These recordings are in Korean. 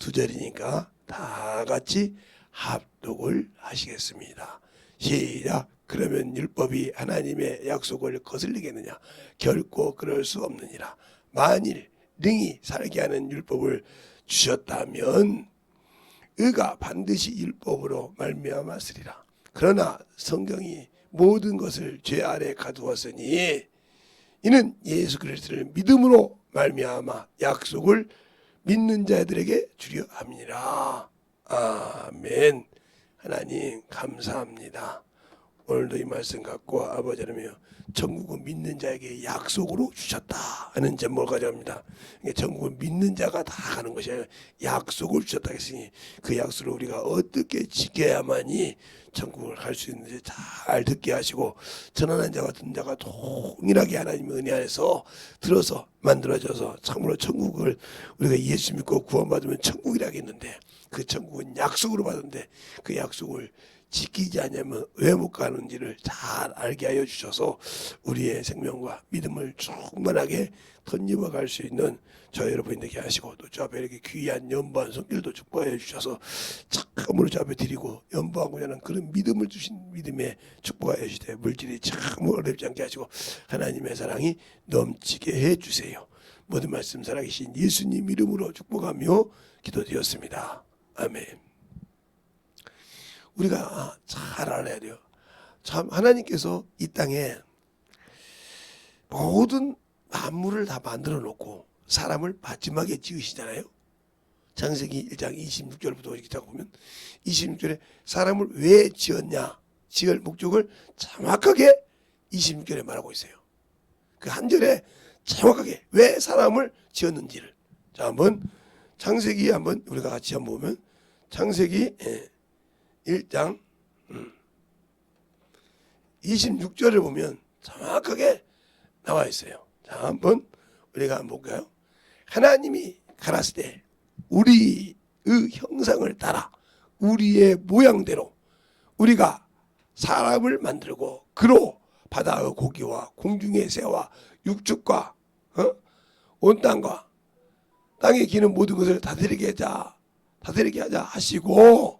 두 절이니까 다 같이 합독을 하시겠습니다. 시작. 그러면 율법이 하나님의 약속을 거슬리겠느냐? 결코 그럴 수 없느니라. 만일 능히 살게 하는 율법을 주셨다면 의가 반드시 율법으로 말미암았으리라. 그러나 성경이 모든 것을 죄 아래 가두었으니 이는 예수 그리스도를 믿음으로 말미암아 약속을 믿는 자들에게 주려 함이니라. 아멘. 하나님 감사합니다. 오늘도 이 말씀 갖고 아버지 하나님 천국은 믿는 자에게 약속으로 주셨다 하는 제목을 가져갑니다. 천국은 믿는 자가 다 가는 것이 아니라 약속을 주셨다 했으니 그 약속을 우리가 어떻게 지켜야만이 천국을 갈 수 있는지 잘 듣게 하시고 전하는 자와 듣는 자가 동일하게 하나님의 은혜 안에서 들어서 만들어져서 참으로 천국을 우리가 예수 믿고 구원받으면 천국이라겠는데 그 천국은 약속으로 받았는데 그 약속을 지키지 않으면 왜 못 가는지를 잘 알게 하여 주셔서 우리의 생명과 믿음을 충만하게 덧입어 갈 수 있는 저 여러분이 되게 하시고 또 저 앞에 이렇게 귀한 연보한 손길도 축복해 주셔서 참으로 저 앞에 드리고 연보하고자 하는 그런 믿음을 주신 믿음에 축복하여 주시되 물질이 참 어렵지 않게 하시고 하나님의 사랑이 넘치게 해 주세요. 모든 말씀 살아계신 예수님 이름으로 축복하며 기도드렸습니다. 아멘. 우리가 잘 알아야 돼요. 참 하나님께서 이 땅에 모든 만물을 다 만들어 놓고 사람을 마지막에 지으시잖아요. 창세기 1장 26절부터 이렇게 딱 보면 26절에 사람을 왜 지었냐 지을 목적을 정확하게 26절에 말하고 있어요. 그 한 절에 정확하게 왜 사람을 지었는지를 자 한번 창세기 한번 우리가 같이 한번 보면 창세기 1장 26절을 보면 정확하게 나와 있어요. 자, 한번 우리가 한번 볼까요? 하나님이 가라스 때 우리의 형상을 따라 우리의 모양대로 우리가 사람을 만들고 그로 바다의 고기와 공중의 새와 육축과 온 땅과 땅에 기는 모든 것을 다스리게 하자 하시고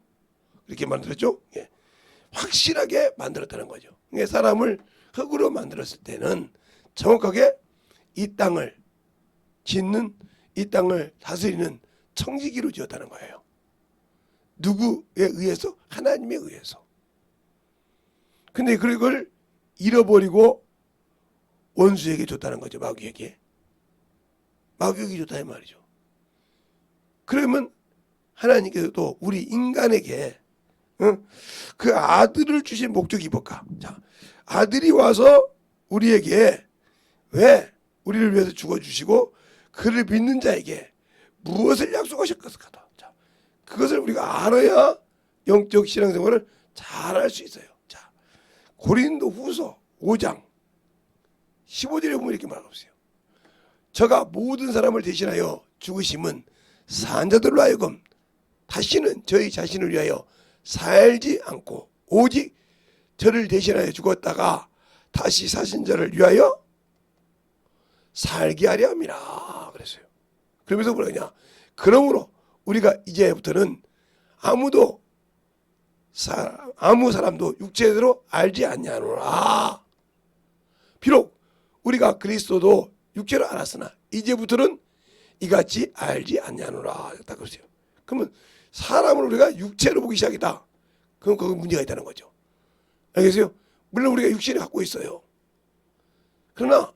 이렇게 만들었죠. 예. 확실하게 만들었다는 거죠. 사람을 흙으로 만들었을 때는 정확하게 이 땅을 짓는 이 땅을 다스리는 청지기로 지었다는 거예요. 누구에 의해서? 하나님에 의해서. 근데 그걸 잃어버리고 원수에게 줬다는 거죠. 마귀에게. 마귀에게 줬다 이 말이죠. 그러면 하나님께서도 우리 인간에게 그 아들을 주신 목적이 뭘까? 자, 아들이 와서 우리에게 왜 우리를 위해서 죽어주시고 그를 믿는 자에게 무엇을 약속하셨을까? 자, 그것을 우리가 알아야 영적 신앙생활을 잘 할 수 있어요. 자, 고린도후서 5장 15절에 보면 이렇게 말하고 있어요. 저가 모든 사람을 대신하여 죽으심은 산자들로 하여금 다시는 저희 자신을 위하여 살지 않고 오직 저를 대신하여 죽었다가 다시 사신 자를 위하여 살게 하려 함이라 그랬어요. 그러면서 뭐냐? 그러므로 우리가 이제부터는 아무 사람도 육체대로 알지 않냐노라. 비록 우리가 그리스도도 육체로 알았으나 이제부터는 이같이 알지 않냐노라. 딱 그러세요. 그러면 사람을 우리가 육체로 보기 시작이다. 그럼 거기 문제가 있다는 거죠. 알겠어요? 물론 우리가 육신을 갖고 있어요. 그러나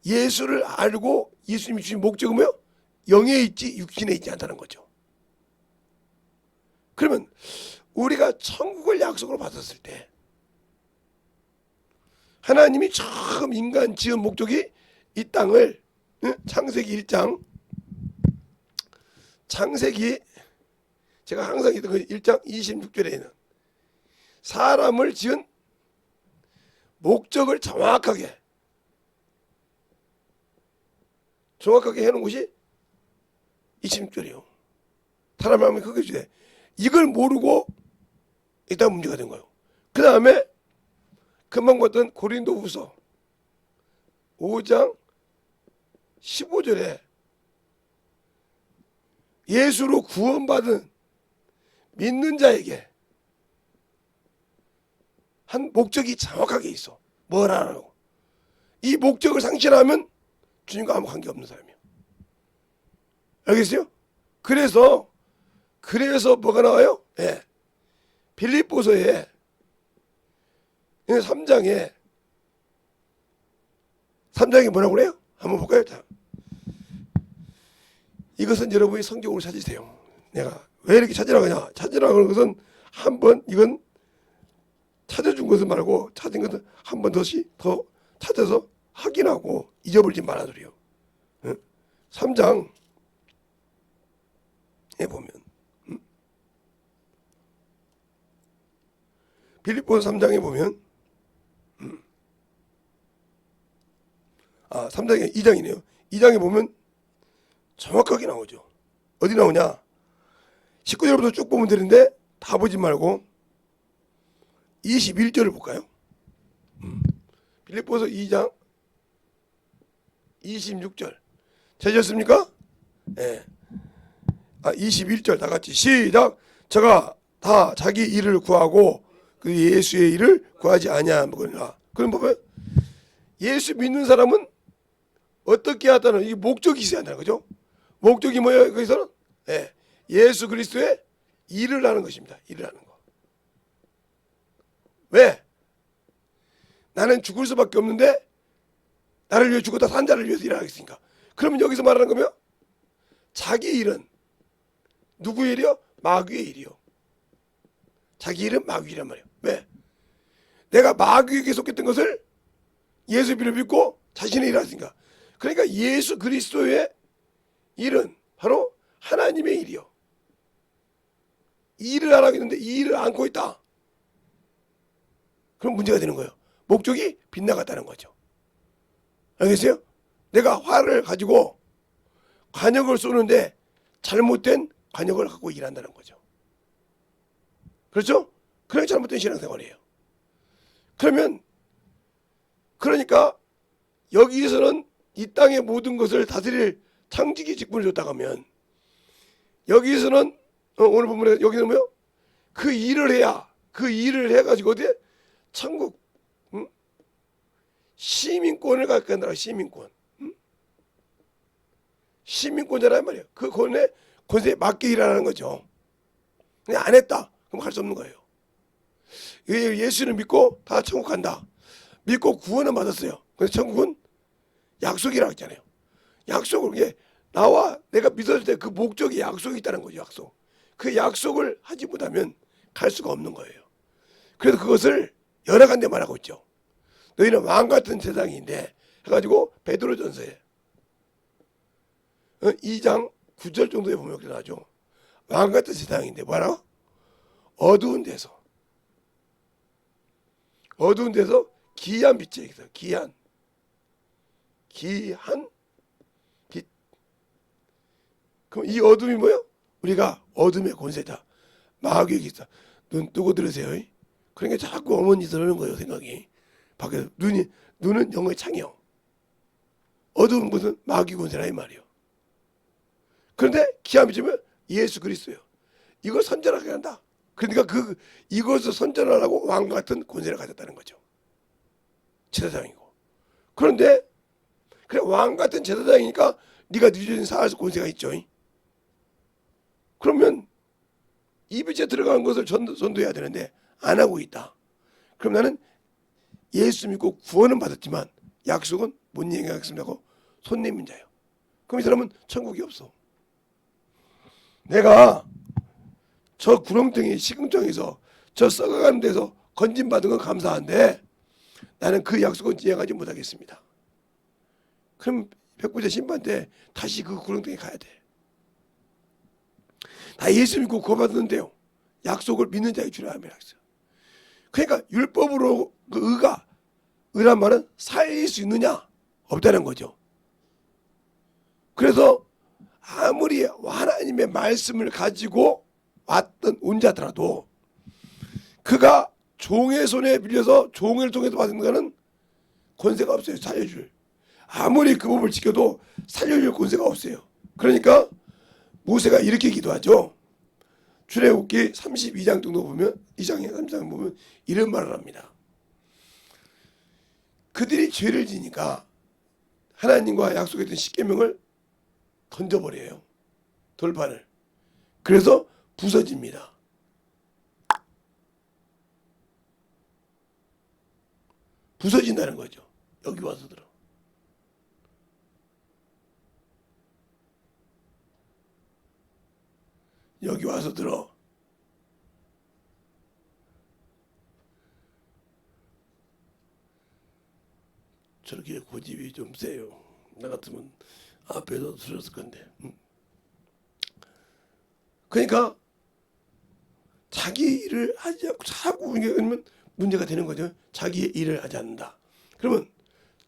예수를 알고 예수님이 주신 목적은 뭐요? 영에 있지 육신에 있지 않다는 거죠. 그러면 우리가 천국을 약속으로 받았을 때 하나님이 처음 인간 지은 목적이 이 땅을 창세기 1장 창세기 제가 항상 했던 그 1장 26절에는 사람을 지은 목적을 정확하게 해놓은 것이 26절이에요. 다른 말하면 그게 주제. 이걸 모르고 일단 문제가 된 거예요. 그 다음에 금방 봤던 고린도후서 5장 15절에 예수로 구원받은 믿는 자에게 한 목적이 정확하게 있어. 뭘 하라고. 이 목적을 상실하면 주님과 아무 관계 없는 사람이에요. 알겠어요? 그래서 뭐가 나와요? 예. 빌립보서에 3장에 뭐라고 그래요? 한번 볼까요? 자. 이것은 여러분이 성경으로 찾으세요. 내가 왜 이렇게 찾으라고 하냐? 찾으라고 하는 것은 한번 이건 찾아준 것은 말고 찾은 것은 한 번 더 찾아서 확인하고 잊어버리지 말아주래요. 3장에 보면 빌립보서 3장에 보면 3장에 2장이네요. 2장에 보면 정확하게 나오죠. 어디 나오냐? 19절부터 쭉 보면 되는데 다 보지 말고 21절을 볼까요? 빌립보서 2장 26절 찾으셨습니까? 예. 21절 다 같이 시작. 저가 다 자기 일을 구하고 그 예수의 일을 구하지 아니하거니와. 그럼 보면 예수 믿는 사람은 어떻게 하다는 이 목적이 있어야 한다는 거죠. 목적이 뭐예요? 거기서는 예수 그리스도의 일을 하는 것입니다. 일을 하는 거. 왜? 나는 죽을 수밖에 없는데 나를 위해 죽었다 산 자를 위해서 일하겠으니까. 그러면 여기서 말하는 거면 자기 일은 누구의 일이요? 마귀의 일이요. 자기 일은 마귀 일이란 말이에요. 왜? 내가 마귀에게 속했던 것을 예수 비를 믿고 자신의 일을 했으니까. 그러니까 예수 그리스도의 일은 바로 하나님의 일이요. 이 일을 하라고 했는데 이 일을 안고 있다. 그럼 문제가 되는 거예요. 목적이 빗나갔다는 거죠. 알겠어요? 내가 활을 가지고 관역을 쏘는데 잘못된 관역을 갖고 일한다는 거죠. 그렇죠? 그게 잘못된 신앙생활이에요. 그러니까 여기서는 이 땅의 모든 것을 다스릴 창직의 직분을 줬다고 하면 여기서는 오늘 본문에 여기는 뭐요? 그 일을 해야 그 일을 해가지고 어디에? 천국 시민권을 갖게 한다고. 시민권. 시민권자란 말이에요. 그 권세에 맞게 일하는 거죠. 그냥 안 했다. 그럼 갈 수 없는 거예요. 예수를 믿고 다 천국 간다. 믿고 구원은 받았어요. 그래서 천국은 약속이라고 했잖아요. 약속을 이게 나와 내가 믿었을 때 그 목적이 약속이 있다는 거죠. 약속. 그 약속을 하지 못하면 갈 수가 없는 거예요. 그래서 그것을 여러 간데 말하고 있죠. 너희는 왕 같은 세상인데 해가지고 베드로전서에 2장 9절 정도에 보면 그렇게 나죠. 왕 같은 세상인데 뭐라고? 어두운 데서 기이한 빛에 있어. 기이한 빛. 그럼 이 어둠이 뭐예요? 우리가 어둠의 권세자 마귀에게 있어. 눈 뜨고 들으세요. 그러니까 자꾸 어머니 들으는 거예요. 생각이 밖에서 눈은 영의 창이요. 어두운 것은 마귀 권세라 이 말이에요. 그런데 기이한 빛이면 예수 그리스도예요. 이걸 선전하게 한다. 그러니까 이것을 선전하라고 왕 같은 권세를 가졌다는 거죠. 제사장이고. 그런데 그래 왕 같은 제사장이니까 네가 늦어진 사에서 권세가 있죠. 그러면 이 빛에 들어가는 것을 전도해야 되는데 안 하고 있다. 그럼 나는 예수 믿고 구원은 받았지만 약속은 못 이행하겠습니다고 손 내민 자예요. 그럼 이 사람은 천국이 없어. 내가 저 구렁텅이 시궁창에서 저 썩어가는 데서 건진받은 건 감사한데 나는 그 약속은 이행하지 못하겠습니다. 그럼 백부자 심판 때 다시 그 구렁텅이 가야 돼. 다 예수 믿고 구원받았는데요. 약속을 믿는 자에게 주라 하면 했어요. 그러니까 율법으로 그 의란 말은 살릴 수 있느냐? 없다는 거죠. 그래서 아무리 하나님의 말씀을 가지고 온 자더라도 그가 종의 손에 빌려서 종을 통해서 받은 거는 권세가 없어요. 살려줄. 아무리 그 법을 지켜도 살려줄 권세가 없어요. 그러니까 모세가 이렇게 기도하죠. 출애굽기 32장 정도 보면 2장에 3장 보면 이런 말을 합니다. 그들이 죄를 지니까 하나님과 약속했던 십계명을 던져버려요. 돌판을. 그래서 부서집니다. 부서진다는 거죠. 여기 와서 들어. 여기 와서 들어. 저렇게 고집이 좀 세요. 나 같으면 앞에서 들었을 건데. 그러니까 자기 일을 하지 않고 자꾸 그러면 문제가 되는 거죠. 자기의 일을 하지 않는다. 그러면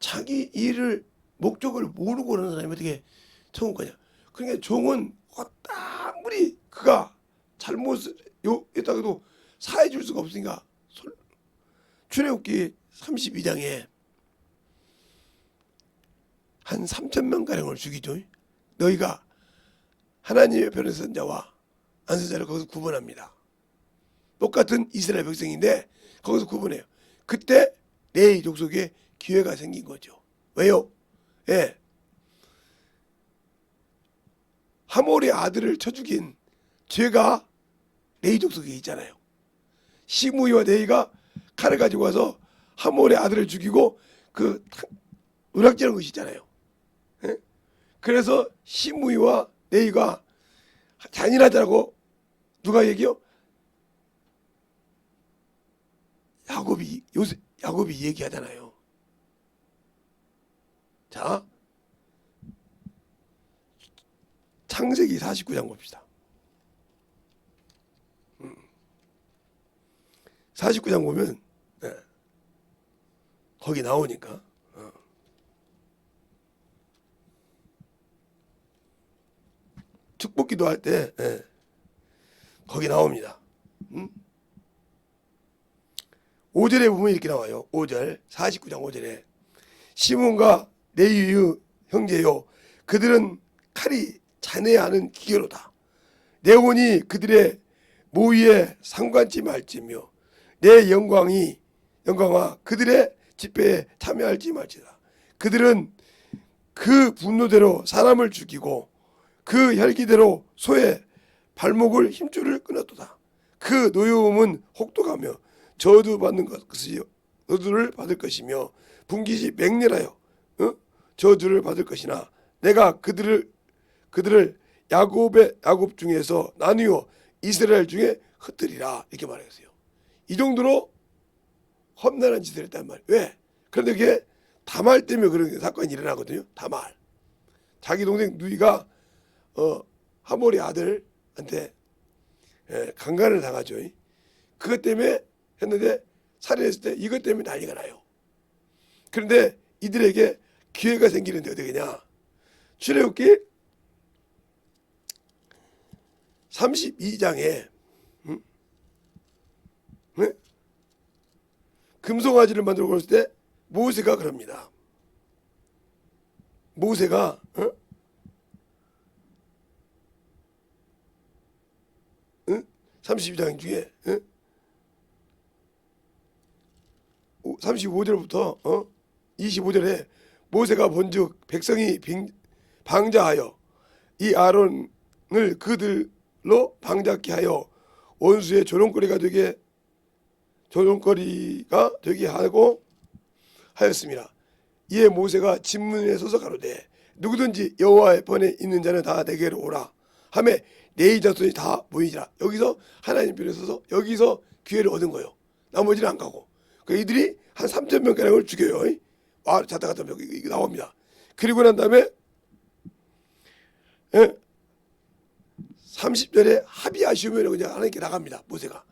자기 일을 목적을 모르고 그러는 사람이 어떻게 천국 가냐. 그러니까 종은 아무리 그가 잘못을 했다고 사해 줄 수가 없으니까 출애굽기 32장에 한 3,000명가량을 죽이죠. 너희가 하나님의 편에 선 자와 안 선 자를 거기서 구분합니다. 똑같은 이스라엘 백성인데 거기서 구분해요. 그때 레위 족속에 기회가 생긴 거죠. 왜요? 예. 하몰의 아들을 쳐 죽인 죄가 레위 족속에 있잖아요. 시므이와 레위가 칼을 가지고 와서 하몰의 아들을 죽이고 그 누락질한 것이 있잖아요. 예? 그래서 시므이와 레위가 잔인하다고 누가 얘기요? 야곱이 얘기하잖아요. 자, 창세기 49장 봅시다. 49장 보면 거기 나오니까 축복기도 할 때 거기 나옵니다. 5절에 보면 이렇게 나와요. 5절 49장 5절에 시몬과 레위의 형제요 그들은 칼이 잔해하는 기계로다. 내 혼이 그들의 모의에 상관치 말지며 내 영광아 그들의 집회에 참여할지 말지다. 그들은 그 분노대로 사람을 죽이고 그 혈기대로 소의 발목을 힘줄을 끊었도다. 그 노여움은 혹독하며 저주를 받을 것이며 분깃이 맹렬하여 저주를 받을 것이나 내가 그들을 야곱 중에서 나누어 이스라엘 중에 흩뜨리라 이렇게 말했어요. 이 정도로 험난한 짓을 했단 말이에요. 왜? 그런데 그게 다말 때문에 그런 사건이 일어나거든요. 다말. 자기 동생 누이가 하몰의 아들한테 강간을 당하죠. 그것 때문에 했는데 살인했을 때 이것 때문에 난리가 나요. 그런데 이들에게 기회가 생기는데 어떻게냐. 출애굽기 32장에 금송아지를 만들어 버렸을 때 모세가 그럽니다. 모세가 32장 중에 35절부터 25절에 모세가 본즉 백성이 방자하여 이 아론을 그들로 방잡게 하여 원수의 조롱거리가 되게 하고 하였습니다. 이에 모세가 진문에 서서 가로되 누구든지 여호와의 편에 있는 자는 다 내게로 오라 하매 네 자손이 다 모이지라. 여기서 하나님 편에 서서 여기서 기회를 얻은 거예요. 나머지는 안 가고. 그 이들이 한 3,000명가량을 죽여요. 자다 갔다 이게 나옵니다. 그리고 난 다음에 30절에 합의하시오면 그냥 하나님께 나갑니다. 모세가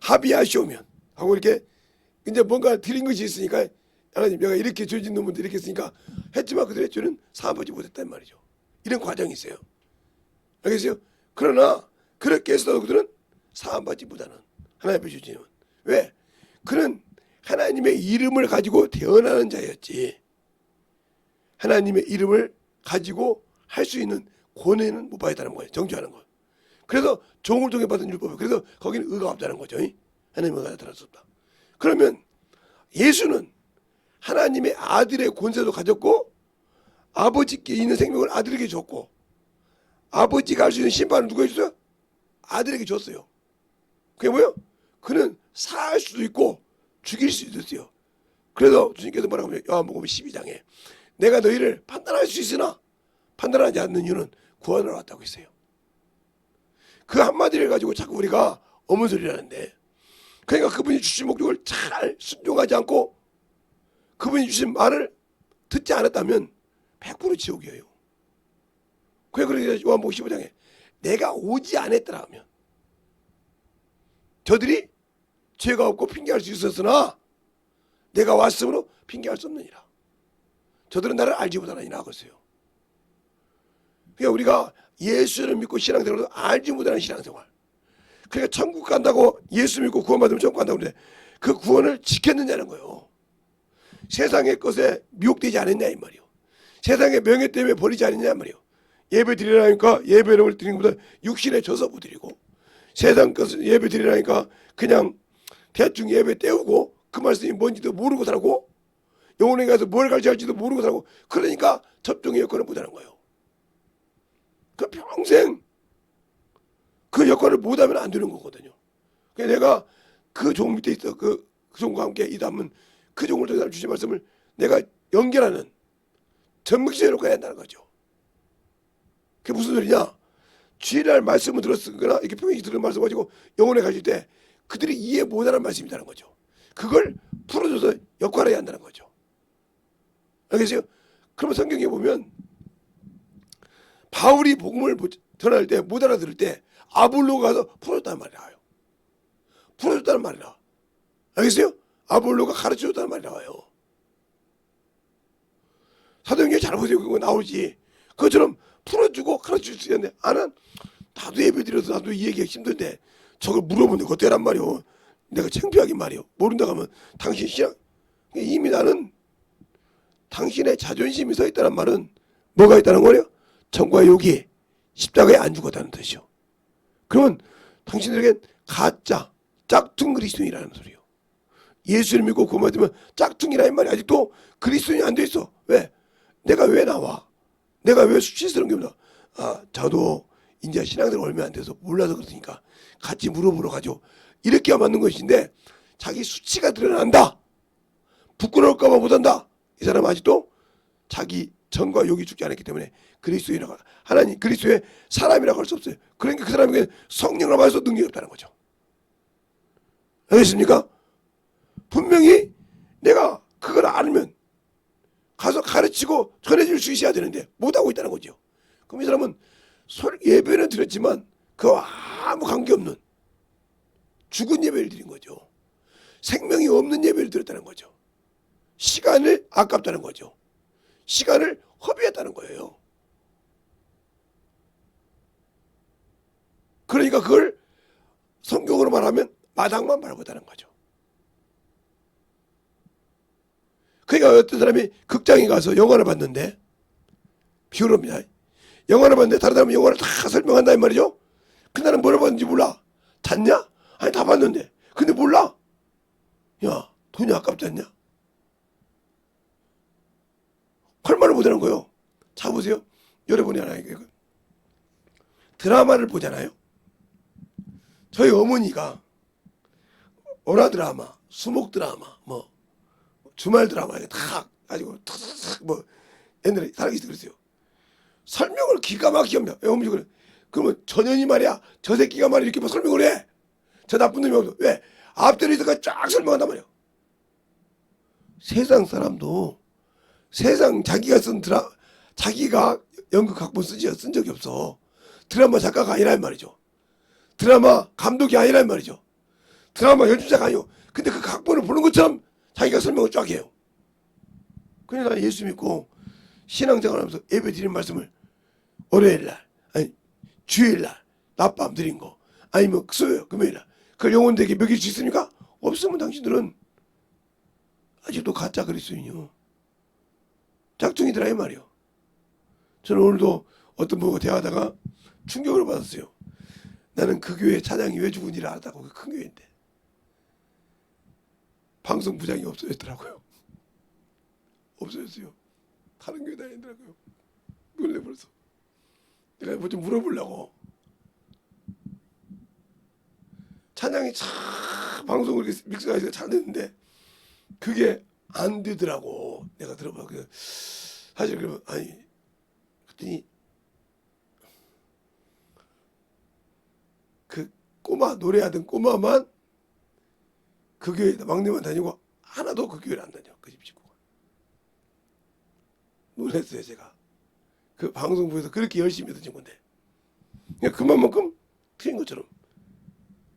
합의하시오면 하고 이렇게 이제 뭔가 드린 것이 있으니까 하나님 내가 이렇게 죄진 놈한테 이렇게 했으니까 했지만 그들의 죄는 사함하지 못했단 말이죠. 이런 과정이 있어요. 알겠어요? 그러나 그렇게 해서도 그들은 사함받지 못하는 하나님의 주님은 왜? 그는 하나님의 이름을 가지고 태어나는 자였지 하나님의 이름을 가지고 할 수 있는 고뇌는 못 받았다는 거예요. 정죄하는 거. 그래서 종을 통해 받은 율법이에요. 그래서 거기는 의가 없다는 거죠. 하나님의 의가 나타날 수 없다. 그러면 예수는 하나님의 아들의 권세도 가졌고 아버지께 있는 생명을 아들에게 줬고 아버지가 할 수 있는 심판을 누가 해줬어요? 아들에게 줬어요. 그게 뭐예요? 그는 살 수도 있고 죽일 수도 있어요. 그래서 주님께서 뭐라고 하면 요한복음 12장에 내가 너희를 판단할 수 있으나 판단하지 않는 이유는 구원하러 왔다고 했어요. 그 한마디를 가지고 자꾸 우리가 어문소리를 하는데 그러니까 그분이 주신 목적을 잘 순종하지 않고 그분이 주신 말을 듣지 않았다면 100% 지옥이에요. 그래서 요한복음 15장에 내가 오지 않았더라 하면 저들이 죄가 없고 핑계할 수 있었으나 내가 왔으므로 핑계할 수 없느니라. 저들은 나를 알지 못하느니라 하고 있어요. 그러니까 우리가 예수를 믿고 신앙생활도 알지 못하는 신앙생활. 그러니까 천국 간다고 예수 믿고 구원받으면 천국 간다고 그러는데 그 구원을 지켰느냐는 거예요. 세상의 것에 미혹되지 않았냐 이 말이요. 세상의 명예 때문에 버리지 않았냐 이 말이요. 예배 드리라니까 예배를 드리는 것보다 육신에 져서 못 드리고 세상 것을 예배 드리라니까 그냥 대충 예배 때우고 그 말씀이 뭔지도 모르고 살고 영혼에 가서 뭘 가르쳐할지도 모르고 살고 그러니까 접종의 여건을 못하는 거예요. 그 평생 그 역할을 못하면 안 되는 거거든요. 그러니까 내가 그 종 밑에 있어 그 종과 함께 일하면 그 종을 통해서 주신 말씀을 내가 연결하는 전문시에 놓고 해야 한다는 거죠. 그게 무슨 소리냐? 주일날 말씀을 들었거나 이렇게 평일에 들은 말씀 가지고 영혼에 가실 때 그들이 이해 못하는 말씀이라는 거죠. 그걸 풀어줘서 역할을 해야 한다는 거죠. 알겠어요? 그러면 성경에 보면 바울이 복음을 전할 때 못 알아들을 때 아볼로가 가서 풀어줬다는 말이 나와요. 풀어줬다는 말이 나와. 알겠어요? 아볼로가 가르쳐줬다는 말이 나와요. 사도행전에 잘 보세요. 그거 나오지. 그것처럼 풀어주고 가르칠 수 있는데 나도 예배 드려서 나도 이 얘기가 힘든데 저걸 물어보는데 그거 되란 말이오. 내가 창피하긴 말이오. 모른다고 하면 당신 신앙 이미 나는 당신의 자존심이 서 있다는 말은 뭐가 있다는 거예요? 천과 욕이 십자가에 안 죽었다는 뜻이요. 그러면 당신들에겐 가짜 짝퉁 그리스도인이라는 소리요. 예수를 믿고 구원받으면 짝퉁이라는 말이 아직도 그리스도인이 안 돼 있어. 왜? 내가 왜 나와? 내가 왜 수치스러운 게 없나? 저도 이제 신앙생활 얼마 안 돼서 몰라서 그렇으니까 같이 물어보러 가죠. 이렇게 맞는 것인데 자기 수치가 드러난다. 부끄러울까 봐 못한다. 이 사람 아직도 자기 전과 욕이 죽지 않았기 때문에 그리스도인이라고 하나님 그리스도의 사람이라고 할 수 없어요. 그러니까 그 사람에게 성령을 받아서 능력이 없다는 거죠. 알겠습니까? 분명히 내가 그걸 알면 가서 가르치고 전해줄 수 있어야 되는데 못하고 있다는 거죠. 그럼 이 사람은 예배는 드렸지만 그와 아무 관계없는 죽은 예배를 드린 거죠. 생명이 없는 예배를 드렸다는 거죠. 시간을 아깝다는 거죠. 시간을 허비했다는 거예요. 그러니까 그걸 성경으로 말하면 마당만 바라보다는 거죠. 그러니까 어떤 사람이 극장에 가서 영화를 봤는데 비유로입니다. 영화를 봤는데 다른 사람은 영화를 다 설명한다 이 말이죠. 그날은 뭘 봤는지 몰라. 잤냐? 아니 다 봤는데 근데 몰라. 야 돈이 아깝지 않냐? 할 말을 못하는 거예요. 자 보세요. 여러분이 하나 드라마를 보잖아요. 저희 어머니가 오라 드라마, 수목 드라마, 뭐 주말 드라마 이렇게 다 가지고 뭐 옛날에 살아계시다 그랬어요. 설명을 기가 막히게 합니다. 어머니 그래. 그러면 전현이 말이야. 저 새끼가 말이야 이렇게 뭐 설명을 해. 저 나쁜 놈이 없어. 왜? 앞뒤로 있다가 쫙 설명한단 말이야. 세상 사람도 세상 자기가 자기가 연극 각본 쓴 적이 없어. 드라마 작가가 아니란 말이죠. 드라마 감독이 아니란 말이죠. 드라마 연출자가 아니요. 근데 그 각본을 보는 것처럼 자기가 설명을 쫙 해요. 그러니까 예수 믿고 신앙생활하면서 예배 드리는 말씀을 월요일날 아니 주일날 낮밤 드린 거 아니면 수요일 금요일날 그걸 영혼들에게 먹일 수 있습니까? 없으면 당신들은 아직도 가짜 그리스도인이요. 짝퉁이더라 이 말이요. 저는 오늘도 어떤 분과 대화하다가 충격을 받았어요. 나는 그 교회 찬양이 왜 죽은지를 알았다고. 그 큰 교회인데 방송 부장이 없어졌더라고요. 없어졌어요. 다른 교회 다니더라고요. 놀래버려서 내가 뭐 좀 물어보려고. 찬양이 참 방송을 이렇게 믹스가 잘 됐는데 그게 안 되더라고. 내가 들어봐. 사실 그러면 아니 그랬더니 그 꼬마 노래하던 꼬마만 그 교회 막내만 다니고 하나도 그 교회를 안 다녀. 그 집 식구가. 놀랐어요 제가. 그 방송부에서 그렇게 열심히 했던 친구인데 그냥 그만큼 틀린 것처럼.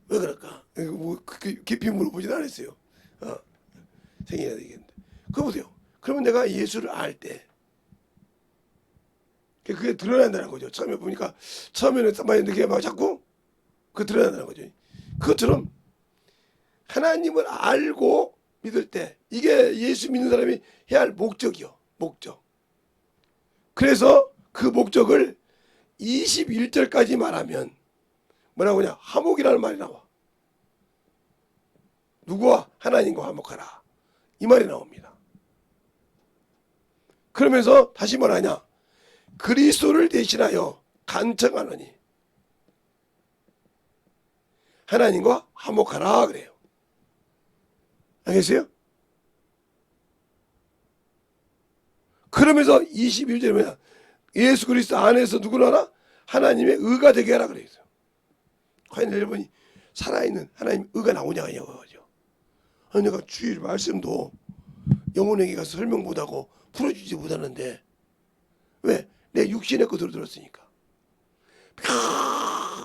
왜 그럴까? 뭐 깊이 물어보진 않았어요. 생일이라 얘기했는데. 그거 보세요. 그러면 내가 예수를 알 때 그게 드러난다는 거죠. 처음에 보니까 처음에는 이렇게 막 자꾸 그 드러난다는 거죠. 그것처럼 하나님을 알고 믿을 때 이게 예수 믿는 사람이 해야 할 목적이요. 목적. 그래서 그 목적을 21절까지 말하면 뭐라고 하냐? 화목이라는 말이 나와. 누구와? 하나님과 화목하라. 이 말이 나옵니다. 그러면서 다시 말하냐? 그리스도를 대신하여 간청하노니 하나님과 화목하라 그래요. 알겠어요? 그러면서 21절에 뭐냐? 예수 그리스도 안에서 누구를 하라? 하나님의 의가 되게 하라 그래요. 과연 여러분이 살아있는 하나님 의가 나오냐 이거죠. 내가 주일 말씀도 영혼에게 가서 설명 못하고 풀어주지 못하는데 왜? 내 육신의 것으로 들었으니까.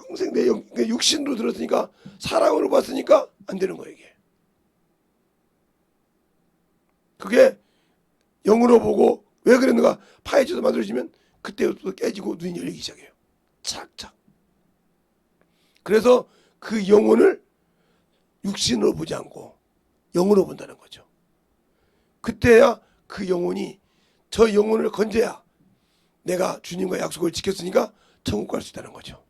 평생 내 육신으로 들었으니까 사랑으로 봤으니까 안 되는 거예요 이게. 그게 영으로 보고 왜 그랬는가 파헤쳐서 만들어지면 그때부터 깨지고 눈이 열리기 시작해요. 착착. 그래서 그 영혼을 육신으로 보지 않고 영으로 본다는 거죠. 그때야 그 영혼이 저 영혼을 건져야 내가 주님과 약속을 지켰으니까 천국 갈 수 있다는 거죠.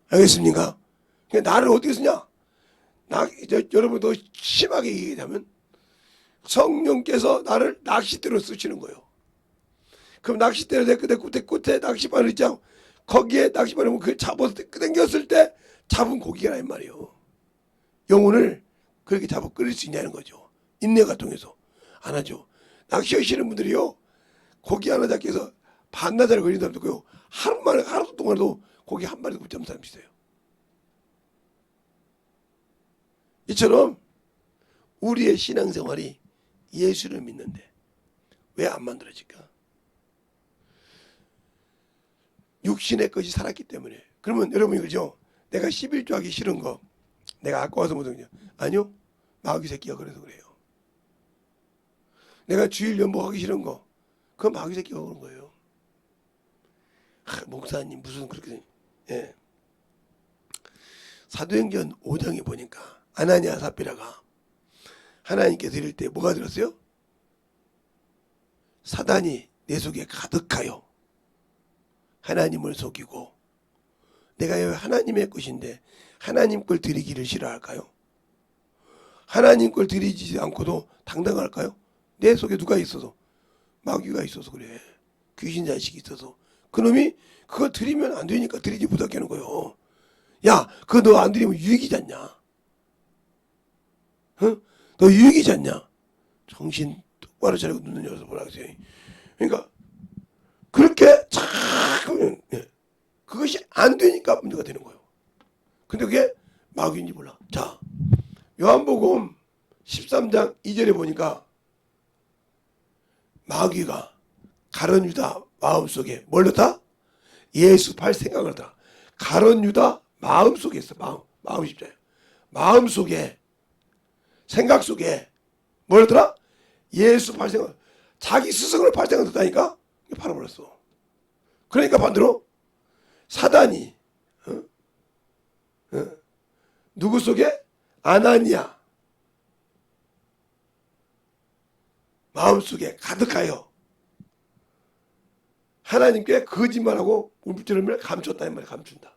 알겠습니까? 나를 어떻게 쓰냐? 여러분 더 심하게 얘기하면 성령께서 나를 낚싯대로 쓰시는 거예요. 그럼 낚싯대로 내 끝에 낚싯바늘 있죠? 거기에 낚싯바늘 그 잡았을 때 당겼을 때 잡은 고기가 란 말이에요. 영혼을 그렇게 잡아 끌릴 수 있냐는 거죠. 인내가 통해서. 안 하죠. 낚시하시는 분들이요. 고기 하나 잡기 위해서 반나절 걸린 사람도 있고요. 하루 동안도 고기 한 마리도 못 잡는 사람이 있어요. 이처럼 우리의 신앙생활이 예수를 믿는데 왜 안 만들어질까? 육신의 것이 살았기 때문에. 그러면 여러분이 그러죠? 내가 11조 하기 싫은 거 내가 아까 와서 못하냐? 아니요. 마귀 새끼가 그래서 그래요. 내가 주일 연복하기 싫은 거 그건 마귀 새끼가 그런 거예요. 목사님 무슨 그렇게 예. 사도행전 5장에 보니까 아나니아 삽비라가 하나님께 드릴 때 뭐가 들었어요? 사단이 내 속에 가득하여 하나님을 속이고 내가 하나님의 것인데 하나님 걸 드리기를 싫어할까요? 하나님 걸 드리지 않고도 당당할까요? 내 속에 누가 있어서? 마귀가 있어서 그래. 귀신 자식이 있어서. 그놈이 그거 드리면 안 되니까 드리지 못하게 하는 거예요. 야, 그거 너 안 드리면 유익이지 않냐? 어? 너 유익이지 않냐? 정신 똑바로 차리고 눈을 열어서 보라 그래요. 그러니까 그렇게 자꾸 그것이 안 되니까 문제가 되는 거예요. 근데 그게 마귀인지 몰라. 자, 요한복음 13장 2절에 보니까 마귀가 가룟 유다 마음속에 뭘 넣었다? 예수 팔 생각을 하다. 가룟 유다 마음속에 있어. 마음 십자야. 마음속에 생각 속에 뭘 넣더라? 예수 팔 생각. 자기 스승을 팔 생각 넣었다니까 팔아버렸어. 그러니까 반대로 사단이 누구 속에? 아나니아 마음속에 가득하여 하나님께 거짓말하고 물질을 감췄다 이 말이야. 감춘다.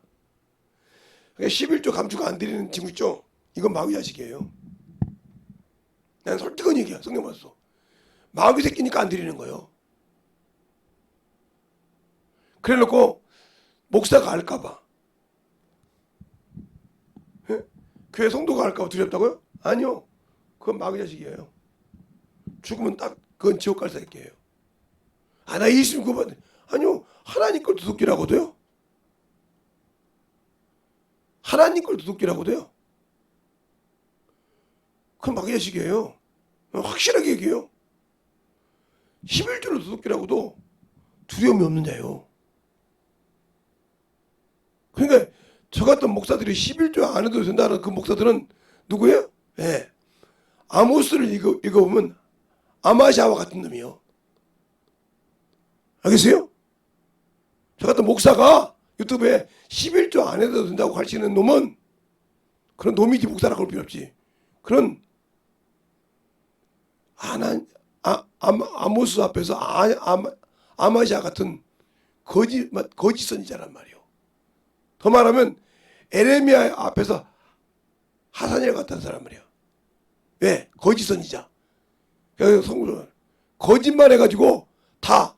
그러니까 11조 감추고 안 드리는 친구 있죠? 이건 마귀 자식이에요. 난 솔직한 얘기야. 성경 봤어. 마귀 새끼니까 안 드리는 거예요. 그래 놓고 목사가 알까봐, 교회 성도가 알까봐 두렵다고요? 아니요. 그건 마귀 자식이에요. 죽으면 딱 그건 지옥 갈 새끼예요. 아, 나 예수님 구원. 아니요. 하나님 걸 도둑질하고도요. 하나님 걸 도둑질하고도요. 그건 마귀 자식이에요. 확실하게 얘기해요. 11조를 도둑질하고도 두려움이 없는 자예요. 그러니까 저 같은 목사들이 11조 안 해도 된다는 그 목사들은 누구예요? 예. 아모스를 읽어보면 아마샤와 같은 놈이요. 알겠어요? 저 같은 목사가 유튜브에 11조 안 해도 된다고 가르치는 놈은 그런 놈이지, 목사라고 할 필요 없지. 그런 아모스 앞에서 아마샤 같은 거짓 선지자란 말이에요. 더 말하면 에레미야 앞에서 하산이라고 같은 사람 말이에요. 왜? 거짓 선지자. 성경 거짓말 해가지고 다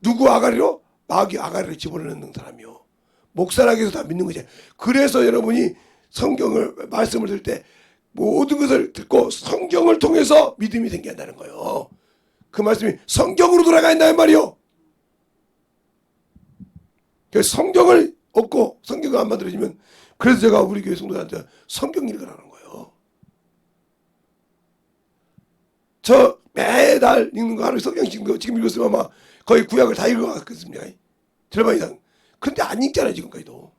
누구 아가리로? 마귀 아가리로 집어넣는 사람이요. 목사라고 해서 다 믿는 거지. 그래서 여러분이 성경을 말씀을 들을 때 모든 것을 듣고 성경을 통해서 믿음이 생긴다는 거예요. 그 말씀이 성경으로 돌아가 있나요 말이요. 그래서 성경을 얻고 성경을 안 만들어지면, 그래서 제가 우리 교회 성도들한테 성경 읽으라는 거예요. 저 매달 읽는 거 하루에 성경씩 읽는 거 지금 읽었으면 아마 거의 구약을 다 읽어갔겠습니다. 절반 이상. 그런데 안 읽잖아요 지금까지도.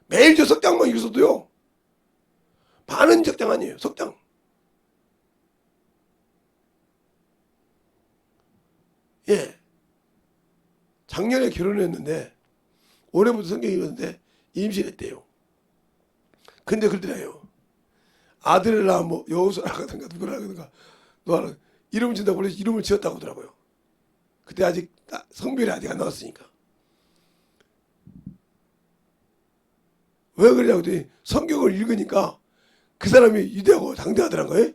매일 저 석장만 읽었어도요, 반은 석장 아니에요. 석장. 예. 작년에 결혼했는데 올해부터 성경 읽었는데 임신했대요. 근데 그러더래요. 아들을 낳으면 뭐 여호수아라 하든가 누구라 하든가 너 이름 짓다고 그래서 이름을 지었다고 하더라고요. 그때 아직 성별이 아직 안 나왔으니까. 왜 그러냐고 했더니 성경을 읽으니까 그 사람이 유대하고 당대하더란 거예요.